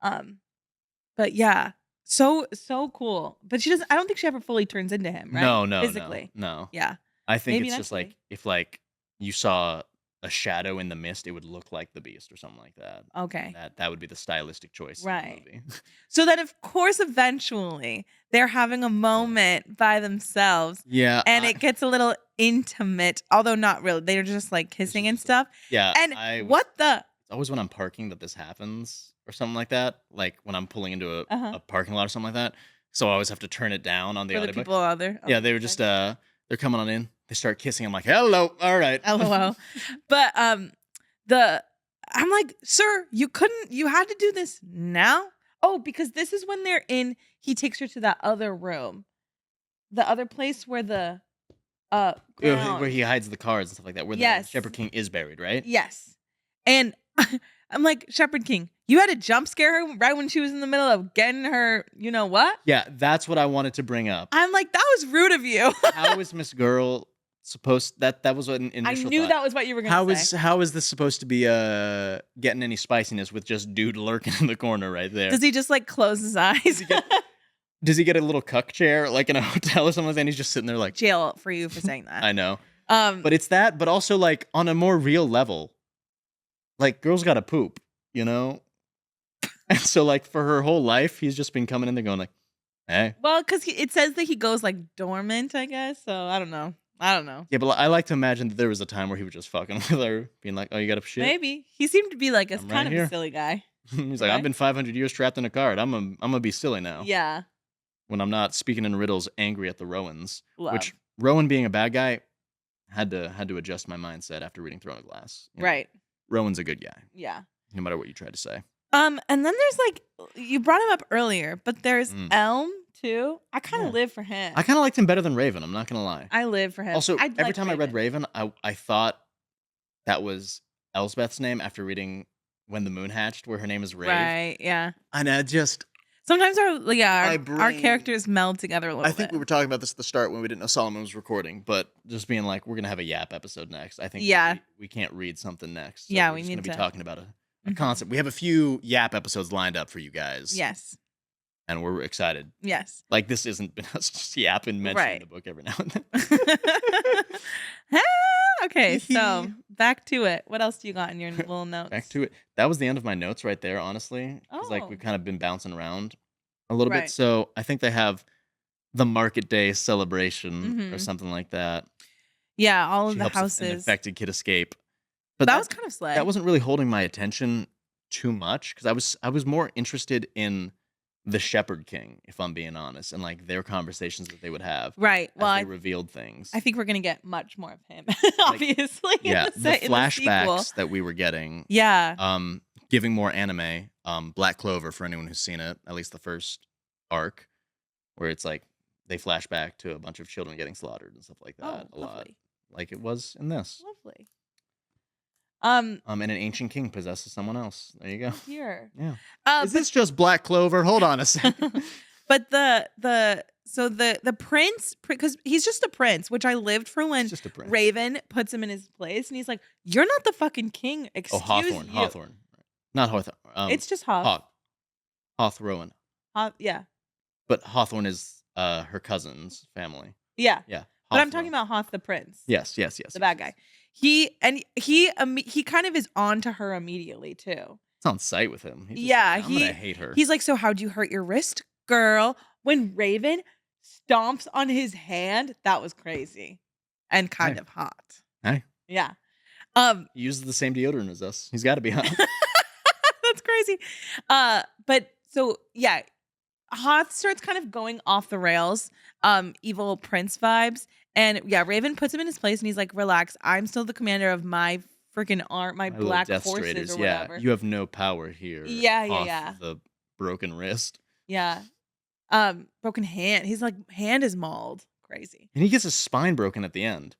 but yeah, so cool. But she doesn't. I don't think she ever fully turns into him, right? No, physically. No. Yeah. I think Maybe it's just like eventually. if like you saw a shadow in the mist, it would look like the Beast or something like that. Okay. That would be the stylistic choice Right. in the movie. So then, of course, eventually they're having a moment by themselves, Yeah. and it gets a little intimate, although not really. They're just like kissing and just stuff. Yeah. And what the? It's always when I'm parking that this happens or something like that. Like when I'm pulling into Uh-huh. a parking lot or something like that. So I always have to turn it down on the For the audiobook. people out there. Yeah, they were just they're coming on in. They start kissing. I'm like, hello, all right. LOL. But I'm like, sir, you had to do this now. Oh, because this is when he takes her to that other room. The other place where the Where he hides the cards and stuff like that. Where Yes. the Shepherd King is buried, right? Yes. And I'm like, Shepherd King, you had to jump scare her right when she was in the middle of getting her, you know what? Yeah, that's what I wanted to bring up. I'm like, that was rude of you. How is Miss Girl supposed that was an I initial knew thought. that was what you were gonna say. How is this supposed to be getting any spiciness with just dude lurking in the corner right there? Does he just like close his eyes? Does he get a little cuck chair like in a hotel or something like that? And he's just sitting there like Jail for you for saying that. I know. But But it's that, but also like on a more real level. Like girls gotta poop, you know? And so like for her whole life, he's just been coming in there going like, hey. well, because it says that he goes like dormant, I guess. So I don't know. Yeah, but I like to imagine that there was a time where he was just fucking with her, being like, oh, you got to shit? Maybe he seemed to be like I'm right kind of here. a silly guy. He's like, Right? I've been 500 years trapped in a card. I'm gonna be silly now. Yeah. When I'm not speaking in riddles, angry at the Rowans. Love. Which Rowan being a bad guy, had to adjust my mindset after reading Throne of Glass. You know, Right. Rowan's a good guy, Yeah. no matter what you try to say. And then there's like you brought him up earlier, but there's Elm too. I kind of Yeah. live for him. I kind of liked him better than Raven. I'm not gonna lie. I live for him. Also, I'd every like time I read Raven, I thought that was Elsbeth's name after reading When the Moon Hatched, where her name is Rave. Right. Yeah. And I just, Sometimes our My our brain- characters meld together a little I think bit. we were talking about this at the start when we didn't know Solomon was recording, but just being like, we're gonna have a Yap episode next. I think Yeah. we can't read something next. So Yeah, we're we just need gonna be to- talking about a Mhm. concept. We have a few Yap episodes lined up for you guys. Yes. And we're excited. Yes. Like this isn't been us just yapping, mentioning Right. the book every now and then. Okay, so back to it. What else do you got in your little notes? Back to it. That was the end of my notes right there, honestly. Because like Oh. we've kind of been bouncing around a little Right. bit. So I think they have the market day celebration or Mhm. something like that. Yeah, all of She the helps an houses. infected kid escape. But That was kind of slay. that wasn't really holding my attention too much because I was more interested in the Shepherd King, if I'm being honest, and like their conversations that they would have right. Well, as I they revealed things. think we're gonna get much more of him, obviously. Yeah, in the the sequel. flashbacks that we were getting. Yeah. Giving more anime. Black Clover for anyone who's seen it, at least the first arc, where it's like they flash back to a bunch of children getting slaughtered and stuff like that Oh, a lot, lovely. like it was in this. Lovely. And an ancient king possesses someone else. There you go. Here. Yeah. Is But this just Black Clover? Hold on a second. but the prince, because he's just a prince, which I lived for when It's just a prince. Raven puts him in his place, and he's like, "You're not the fucking king." Oh, Excuse Hawthorne. you. Hawthorne. Not Hawthorne. It's just Hoth. Hawthorne. Yeah. But Hawthorne is her cousin's family. Yeah. Yeah. But I'm Hawthorne. talking about Hoth the prince. Yes. The bad guy. He kind of is on to her immediately too. It's on site with him. He's just Yeah, like, I'm gonna hate her. He's like, "So how'd you hurt your wrist, girl?" When Raven stomps on his hand, that was crazy and kind Hey. of hot. Hey. Yeah. He uses the same deodorant as us. He's got to be hot. crazy. But so yeah, Hoth starts kind of going off the rails, evil prince vibes. And yeah, Raven puts him in his place and he's like, relax, I'm still the commander of my freaking my My little black Death horses Straders. or Yeah, whatever. you have no power here. Yeah, yeah, Off yeah. the broken wrist. Yeah. Broken hand. He's like, hand is mauled. Crazy. And he gets his spine broken at the end.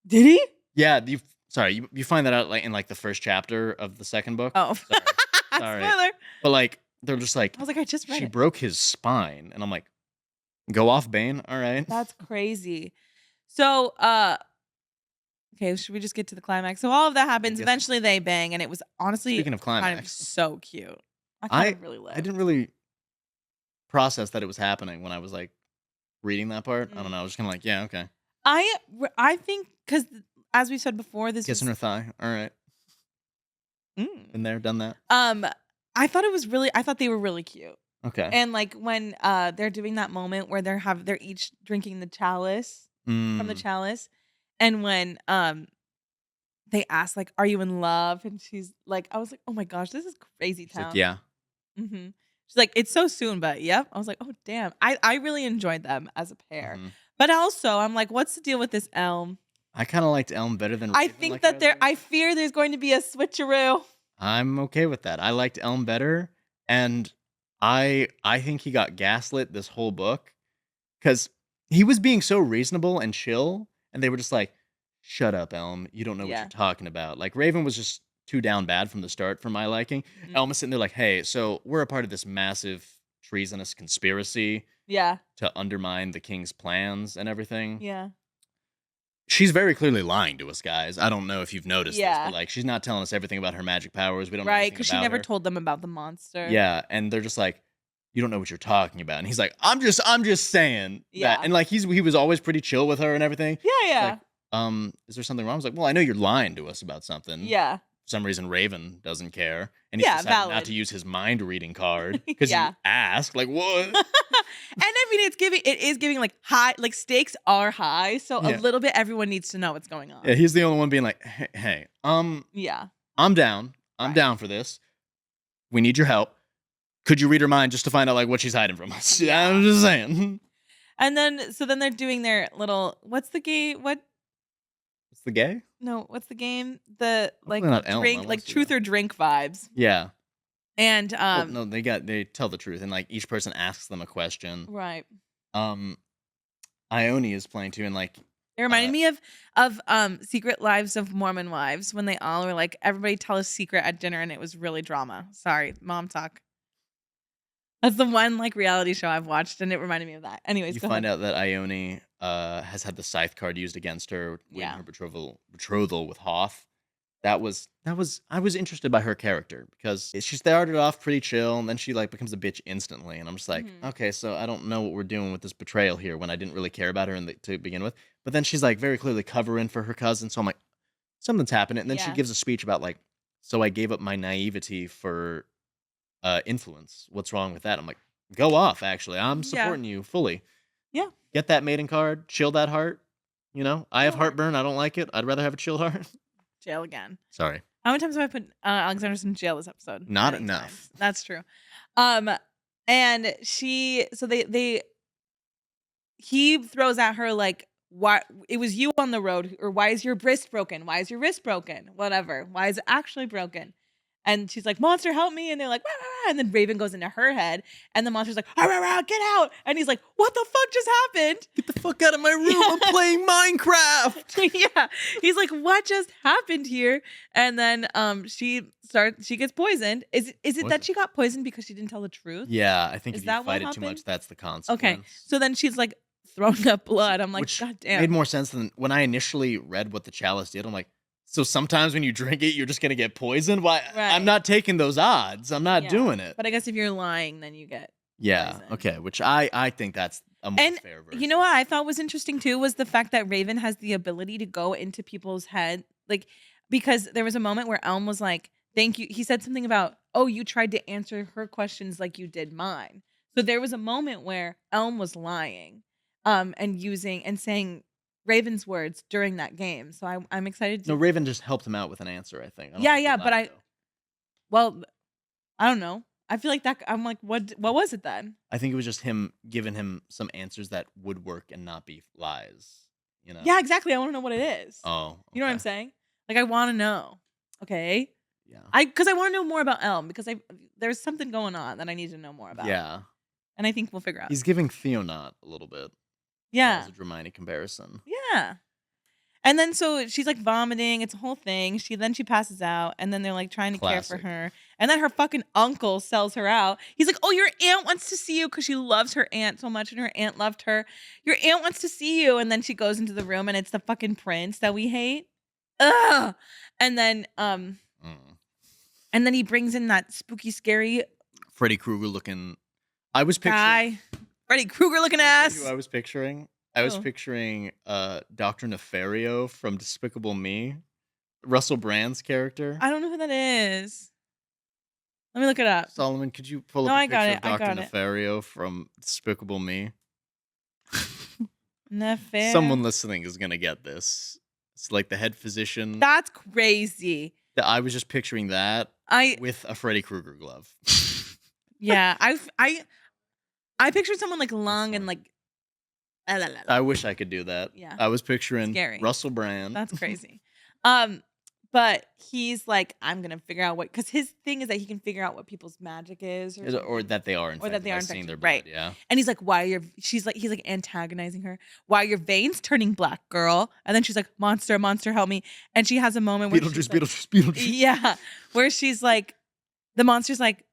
Did he? Yeah, you find that out like in like the first chapter of the second book. Oh. Sorry. Spoiler. But like they're just like, I was like, I just read she it. broke his spine, and I'm like, go off, Bane. All right. That's crazy. So, okay, should we just get to the climax? So all of that happens. guess- Eventually they bang, and it was honestly Speaking of kind of climax, so cute. I kind of really lived. I didn't really process that it was happening when I was like reading that part. I don't know. I was just kind of like, yeah, okay. I think because as we said before, this Kissing was, her thigh. All right. Been there, done that. I thought they were really cute. Okay. And like when they're doing that moment where they're each drinking the chalice from the chalice, and when they ask like, "Are you in love?" and she's like, I was like, "Oh my gosh, this is crazy She's town." like, yeah. Mm-hmm. She's like, "It's so soon," but yep. I was like, "Oh damn." I really enjoyed them as a pair, but also I'm like, "What's the deal with this Elm?" I kind of liked Elm better than I Raven, think like that I I fear there's going to be a switcheroo. I'm okay with that. I liked Elm better, and I think he got gaslit this whole book because he was being so reasonable and chill, and they were just like, "Shut up, Elm. You don't know what Yeah. you're talking about." Like Raven was just too down bad from the start for my liking. Mhm. Elm was sitting there like, "Hey, so we're a part of this massive treasonous conspiracy Yeah. to undermine the king's plans and everything." Yeah. She's very clearly lying to us, guys. I don't know if you've noticed this, Yeah. but like she's not telling us everything about her magic powers. We don't know Right, anything because she about never her. told them about the monster. Yeah, and they're just like, "You don't know what you're talking about." And he's like, I'm just saying Yeah. that." And like he was always pretty chill with her and everything. Yeah, yeah. Like, is there something wrong? I was like, well, I know you're lying to us about something. Yeah. For some reason, Raven doesn't care, and he's Yeah, decided valid. not to use his mind reading card because Yeah. you asked. Like, what? And I mean, it is giving like high, like stakes are high. So Yeah. a little bit, everyone needs to know what's going on. Yeah, he's the only one being like, hey, Yeah. I'm down. I'm Right. down for this. We need your help. Could you read her mind just to find out like what she's hiding from us? Yeah. I'm just saying. And then, so then they're doing their little, what's the game? What's the game? The like not Elm, I drink, wanna like see truth that. or drink vibes. Yeah. And, Well, no, they tell the truth, and like each person asks them a question. right. Ione is playing too, and like It reminded me of Secret Lives of Mormon Wives when they all were like, everybody tell a secret at dinner, and it was really drama. Sorry, mom talk. That's the one like reality show I've watched, and it reminded me of that. Anyways, you go find ahead. out that Ione has had the scythe card used against her in Yeah. her betrothal with Hoth. I was interested by her character because she started off pretty chill and then she like becomes a bitch instantly, and I'm just like, Mhm. okay, so I don't know what we're doing with this betrayal here when I didn't really care about her to begin with. But then she's like very clearly covering for her cousin, so I'm like, something's happening. And then she Yeah. gives a speech about like, so I gave up my naivety for influence. What's wrong with that? I'm like, go off. Actually, I'm Yeah. supporting you fully. Yeah. Get that maiden card. Chill that heart. You know, I have Sure. heartburn. I don't like it. I'd rather have a chill heart. Jail again. Sorry. How many times have I put Alexandros in jail this episode? Not Many enough. times. That's true. And he throws at her like, why it was you on the road, or why is your wrist broken? Why is your wrist broken? Whatever. Why is it actually broken? And she's like, monster, help me. And they're like, rah, rah, rah. And then Raven goes into her head, and the monster's like, rah, rah, rah, get out. And he's like, what the fuck just happened? Get the fuck out of my room. I'm playing Minecraft. Yeah. He's like, what just happened here? And then she gets poisoned. Is it that Poisoned. she got poisoned because she didn't tell the truth? Yeah, I think Is if that you what fight it too much, happened? that's the consequence. Okay. So then she's like throwing up blood. I'm like, Which God damn. made more sense than when I initially read what the chalice did. I'm like, so sometimes when you drink it, you're just gonna get poisoned. Why? Right. I'm not taking those odds. I'm not Yeah. doing it. But I guess if you're lying, then you get Yeah. poison. Okay. Which I think that's a more And fair version. you know what I thought was interesting too was the fact that Raven has the ability to go into people's head, like, because there was a moment where Elm was like, "Thank you." He said something about, "Oh, you tried to answer her questions like you did mine." So there was a moment where Elm was lying, and using and saying Raven's words during that game. So I'm excited. No, Raven just helped him out with an answer. I think. I don't Yeah, think he yeah, but lied, though. well, I don't know. I feel like that. I'm like, what was it then? I think it was just him giving him some answers that would work and not be lies. You know? Yeah, exactly. I want to know what it is. Oh, You know what I'm okay. saying? Like, I want to know. Okay. Yeah. Because I want to know more about Elm because there's something going on that I need to know more about. Yeah. And I think we'll figure out. He's giving Theonaut a little bit. Yeah. As a Dramione comparison. Yeah. And then so she's like vomiting. It's a whole thing. She passes out, and then they're like trying to care for Classic. her. And then her fucking uncle sells her out. He's like, "Oh, your aunt wants to see you because she loves her aunt so much, and her aunt loved her. Your aunt wants to see you." And then she goes into the room, and it's the fucking prince that we hate. Ugh. And then and then he brings in that spooky, scary Freddy Krueger looking. I was picturing. guy, Freddy Krueger looking ass. Who I was picturing. I was Oh. picturing Dr. Nefario from Despicable Me, Russell Brand's character. I don't know who that is. Let me look it up. Solomon, could you pull No, up I a got picture it, of I Dr. got it. Nefario from Despicable Me? Nefair. Someone listening is gonna get this. It's like the head physician. That's crazy. I was just picturing that I with a Freddy Krueger glove. yeah. I pictured someone like long and like. I wish I could do that. Yeah. I was picturing Scary. Russell Brand. That's crazy. But he's like, I'm gonna figure out what, because his thing is that he can figure out what people's magic is, or something. that they are infected that they are by seeing infected, their blood. right. Yeah. And he's like, he's like antagonizing her. Why are your veins turning black, girl? And then she's like, monster, help me. And she has a moment where Beetlejuice. yeah, where she's like, the monster's like,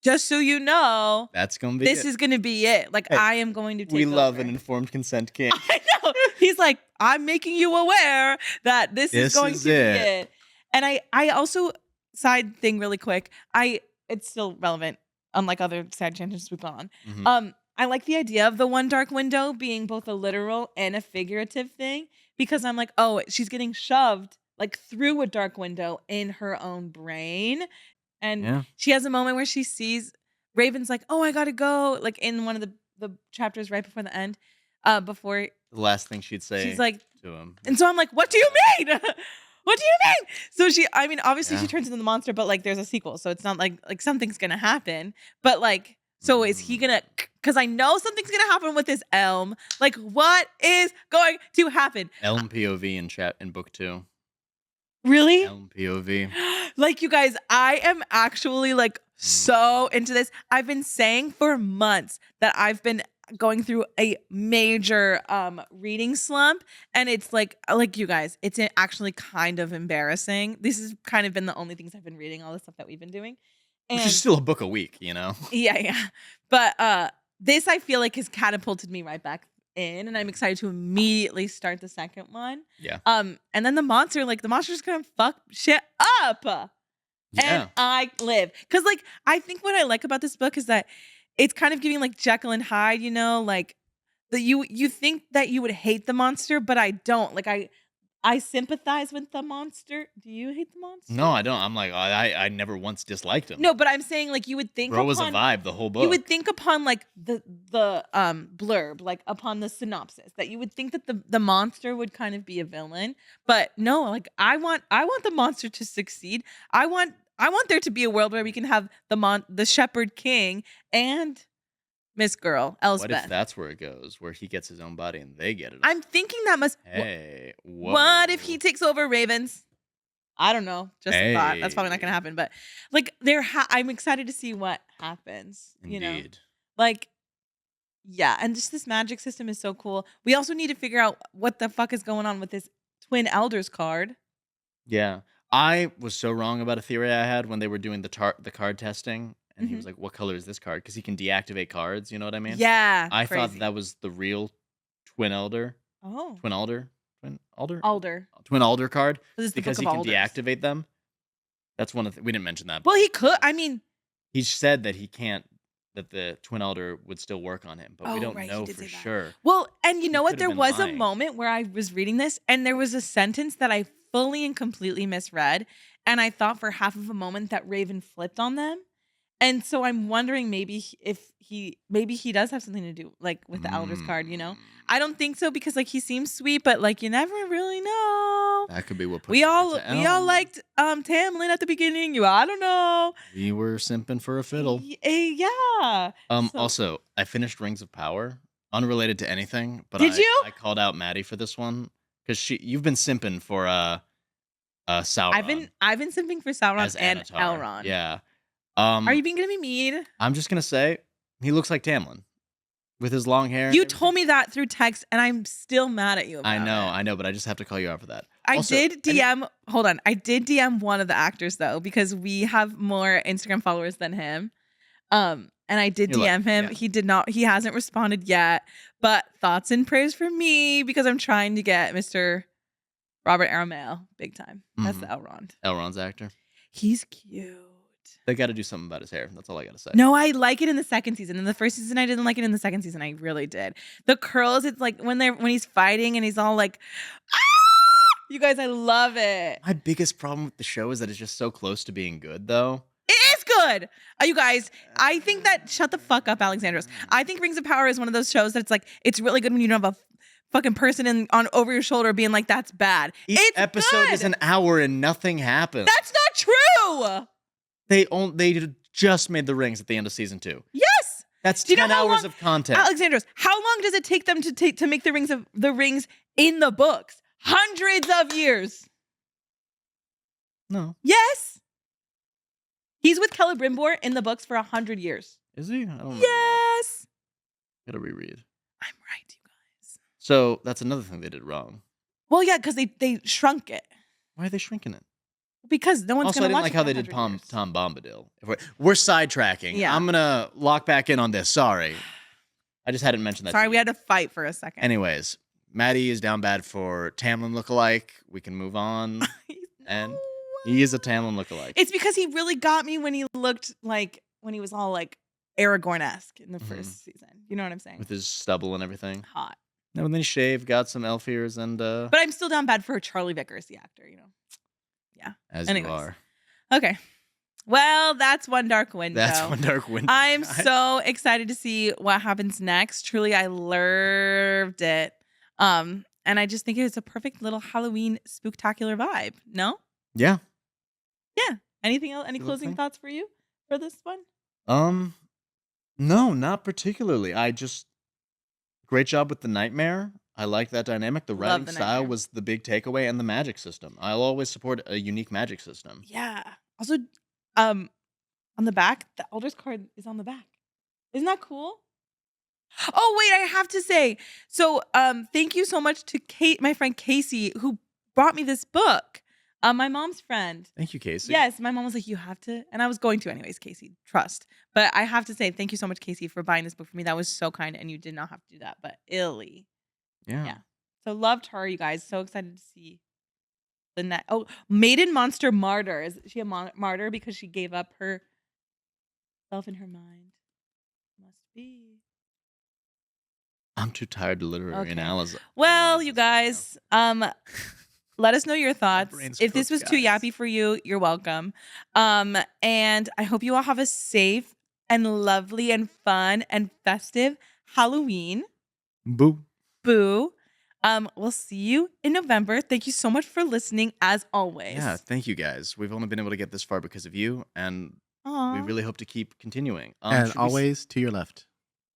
just so you know, That's gonna be this it. is gonna be it. Like, Hey, I am going to take We love over. an informed consent king. I know. He's like, I'm making you aware that this is going to be it. And I also, side thing really quick, it's still relevant, unlike other side tangents we've gone on. Mhm. I like the idea of the one dark window being both a literal and a figurative thing, because I'm like, oh, she's getting shoved like through a dark window in her own brain. And Yeah. she has a moment where she sees Raven's like, oh, I gotta go, like in one of the chapters right before the end, before The last thing she'd say she's like, to him. and so I'm like, what do you mean? What do you mean? So obviously she Yeah. turns into the monster, but like there's a sequel, so it's not like something's gonna happen. But like, so is he gonna? Because I know something's gonna happen with this Elm. Like, what is going to happen? Elm POV in book 2. Really? Elm POV. Like, you guys, I am actually like so into this. I've been saying for months that I've been going through a major reading slump, and it's like you guys, it's actually kind of embarrassing. This has kind of been the only things I've been reading, all the stuff that we've been doing. And Which is still a book a week, you know? yeah. But this I feel like has catapulted me right back in, and I'm excited to immediately start the second one. Yeah. And then the monster's gonna fuck shit up. Yeah. And I live. Because, like, I think what I like about this book is that it's kind of giving, like, Jekyll and Hyde, you know? Like, you think that you would hate the monster, but I don't. Like, I sympathize with the monster. Do you hate the monster? No, I don't. I'm like, I never once disliked him. No, but I'm saying, like, you would think Bro was a upon... vibe the whole book. You would think upon, like, the blurb, like, upon the synopsis, that you would think that the monster would kind of be a villain. But no, like, I want the monster to succeed. I want there to be a world where we can have the Shepherd King and Miss Girl, Elspeth. What if that's where it goes, where he gets his own body and they get it? I'm thinking that must... Hey, whoa. What if he takes over Ravens? I don't know. Just a thought. That's probably not going to happen. But, like, I'm excited to see what happens. You know? Indeed. Like, yeah. And just this magic system is so cool. We also need to figure out what the fuck is going on with this Twin Elders card. Yeah. I was so wrong about a theory I had when they were doing the card testing. And he was like, what color is this card? Because he can deactivate cards. You know what I mean? Yeah. I crazy. thought that was the real Twin Elder. Oh. Twin Alder? Alder. Twin Alder card. This is the Because Book he of can Alders. deactivate them. That's one of we didn't mention that. Well, he could. I mean, he said that he can't, that the Twin Elder would still work on him, but we Oh, don't right, he know did for say that. sure. well, and you know what? could There have been was a lying. moment where I was reading this, and there was a sentence that I fully and completely misread, and I thought for half of a moment that Raven flipped on them. And so I'm wondering maybe he does have something to do like with the Elders card, you know? I don't think so because like he seems sweet, but like you never really know. know. That could be what pushed We her all to Elm. liked Tamlin at the beginning. I don't know. We were simping for a fiddle. Yeah. So- Also, I finished Rings of Power, unrelated to anything, but Did you? I called out Maddie for this one because you've been simping for Sauron. I've been simping for Sauron as and Anatar. Elrond. Yeah. Are you being gonna be mean? I'm just gonna say he looks like Tamlin with his long hair. You told me that through text, and I'm still mad at you about I know, but I just have to call you out for that. I Also, did DM. Hold on, I did DM one of the actors though because we have more Instagram followers than him. And I did You're DM him. yeah. He did not. He hasn't responded yet. But thoughts and prayers for me because I'm trying to get Mr. Robert Aramayo big time. That's the Elrond's actor. He's cute. They got to do something about his hair. That's all I got to say. No, I like it in the second season. In the first season, I didn't like it. In the second season, I really did. The curls, it's like when he's fighting and he's all like, ah! You guys, I love it. My biggest problem with the show is that it's just so close to being good, though. It is good. You guys, I think that, shut the fuck up, Alexandros. I think Rings of Power is one of those shows that's like, it's really good when you don't have a fucking person on over your shoulder being like, that's bad. Each it's episode good. is an hour and nothing happens. That's not true. They just made the rings at the end of season 2. Yes. That's Do you know 10 how hours long- of content. Alexandros, how long does it take them to make the rings in the books? Hundreds of years. No. Yes. He's with Celebrimbor in the books for 100 years. Is he? I don't know. Yes. Gotta reread. I'm right, you guys. So that's another thing they did wrong. Well, yeah, because they shrunk it. Why are they shrinking it? Because no one's Also, I going to didn't watch like it how for they did 100 years. Tom Bombadil. We're sidetracking. Yeah. I'm gonna lock back in on this. Sorry. I just hadn't mentioned that. Sorry, to we you. had to fight for a second. Anyways, Maddie is down bad for Tamlin lookalike. We can move on. And he is a Tamlin lookalike. It's because he really got me when he looked like, when he was all like Aragorn-esque in the first season. You know what I'm saying? With his stubble and everything. Hot. And then he shaved, got some elf ears, and But I'm still down bad for Charlie Vickers, the actor, you know? Yeah. as anyways. you are. Okay. Well, that's One Dark Window. That's One Dark Window. I'm so excited to see what happens next. Truly, I loved it. And I just think it's a perfect little Halloween spooktacular vibe. No? Yeah. Yeah. Anything else? Any Good closing thing. thoughts for you for this one? No, not particularly. Great job with the nightmare. I like that dynamic. The Love writing the style nightmare. was the big takeaway, and the magic system. I'll always support a unique magic system. Yeah. Also, on the back, the Elder's card is on the back. Isn't that cool? Oh, wait, I have to say. So, thank you so much to my friend Casey, who brought me this book. My mom's friend. Thank you, Casey. Yes, my mom was like, you have to. And I was going to anyways, Casey. Trust. But I have to say, thank you so much, Casey, for buying this book for me. That was so kind. And you did not have to do that. But illy. Yeah. Yeah. So loved her, you guys. So excited to see the net. Oh, Maiden Monster Martyr. Is she a martyr because she gave up herself in her mind? Must be. I'm too tired to literary Okay. analyze. Well, you guys, let us know your thoughts. brain's If this was cooked, too guys. yappy for you, you're welcome. And I hope you all have a safe and lovely and fun and festive Halloween. Boo. Boo. We'll see you in November. Thank you so much for listening, as always. Yeah, thank you guys. We've only been able to get this far because of you, and Aw. we really hope to keep continuing. And should we always to your left.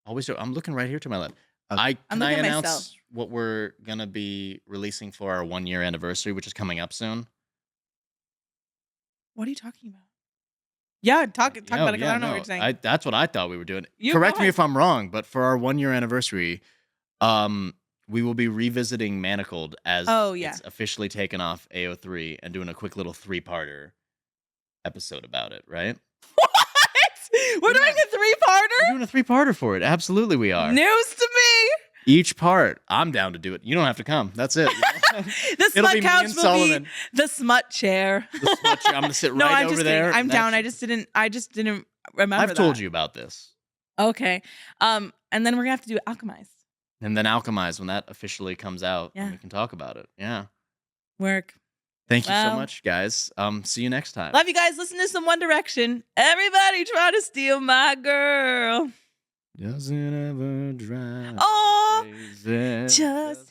always do. I'm looking right here to my left. Okay. I'm Can I looking at announce myself. what we're gonna be releasing for our 1-year anniversary, which is coming up soon? What are you talking about? Yeah, talk about it. 'Cause I don't know no, what you're saying. that's what I thought we were doing. You Correct go me ahead. if I'm wrong, but for our 1-year anniversary, we will be revisiting Manacled as Oh, yeah. it's officially taken off AO3 and doing a quick little 3-parter episode about it, right? What? We're doing a We're three-parter? doing a 3-parter for it. Absolutely we are. News to me. Each part, I'm down to do it. You don't have to come. That's it. The It'll smut be me couch and will Solomon. be the smut chair. The smut chair. I'm gonna sit right No, I'm over just there. kidding. I'm and down. that's- I just didn't remember. I've told that. you about this. Okay. And then we're gonna have to do Alchemize. And then Alchemize when that officially comes out. Yeah. And we can talk about it. Yeah. Work. Thank you so Well. much, guys. See you next time. Love you guys. Listen to some One Direction. Everybody try to steal my girl. Doesn't ever drive Oh, crazy. just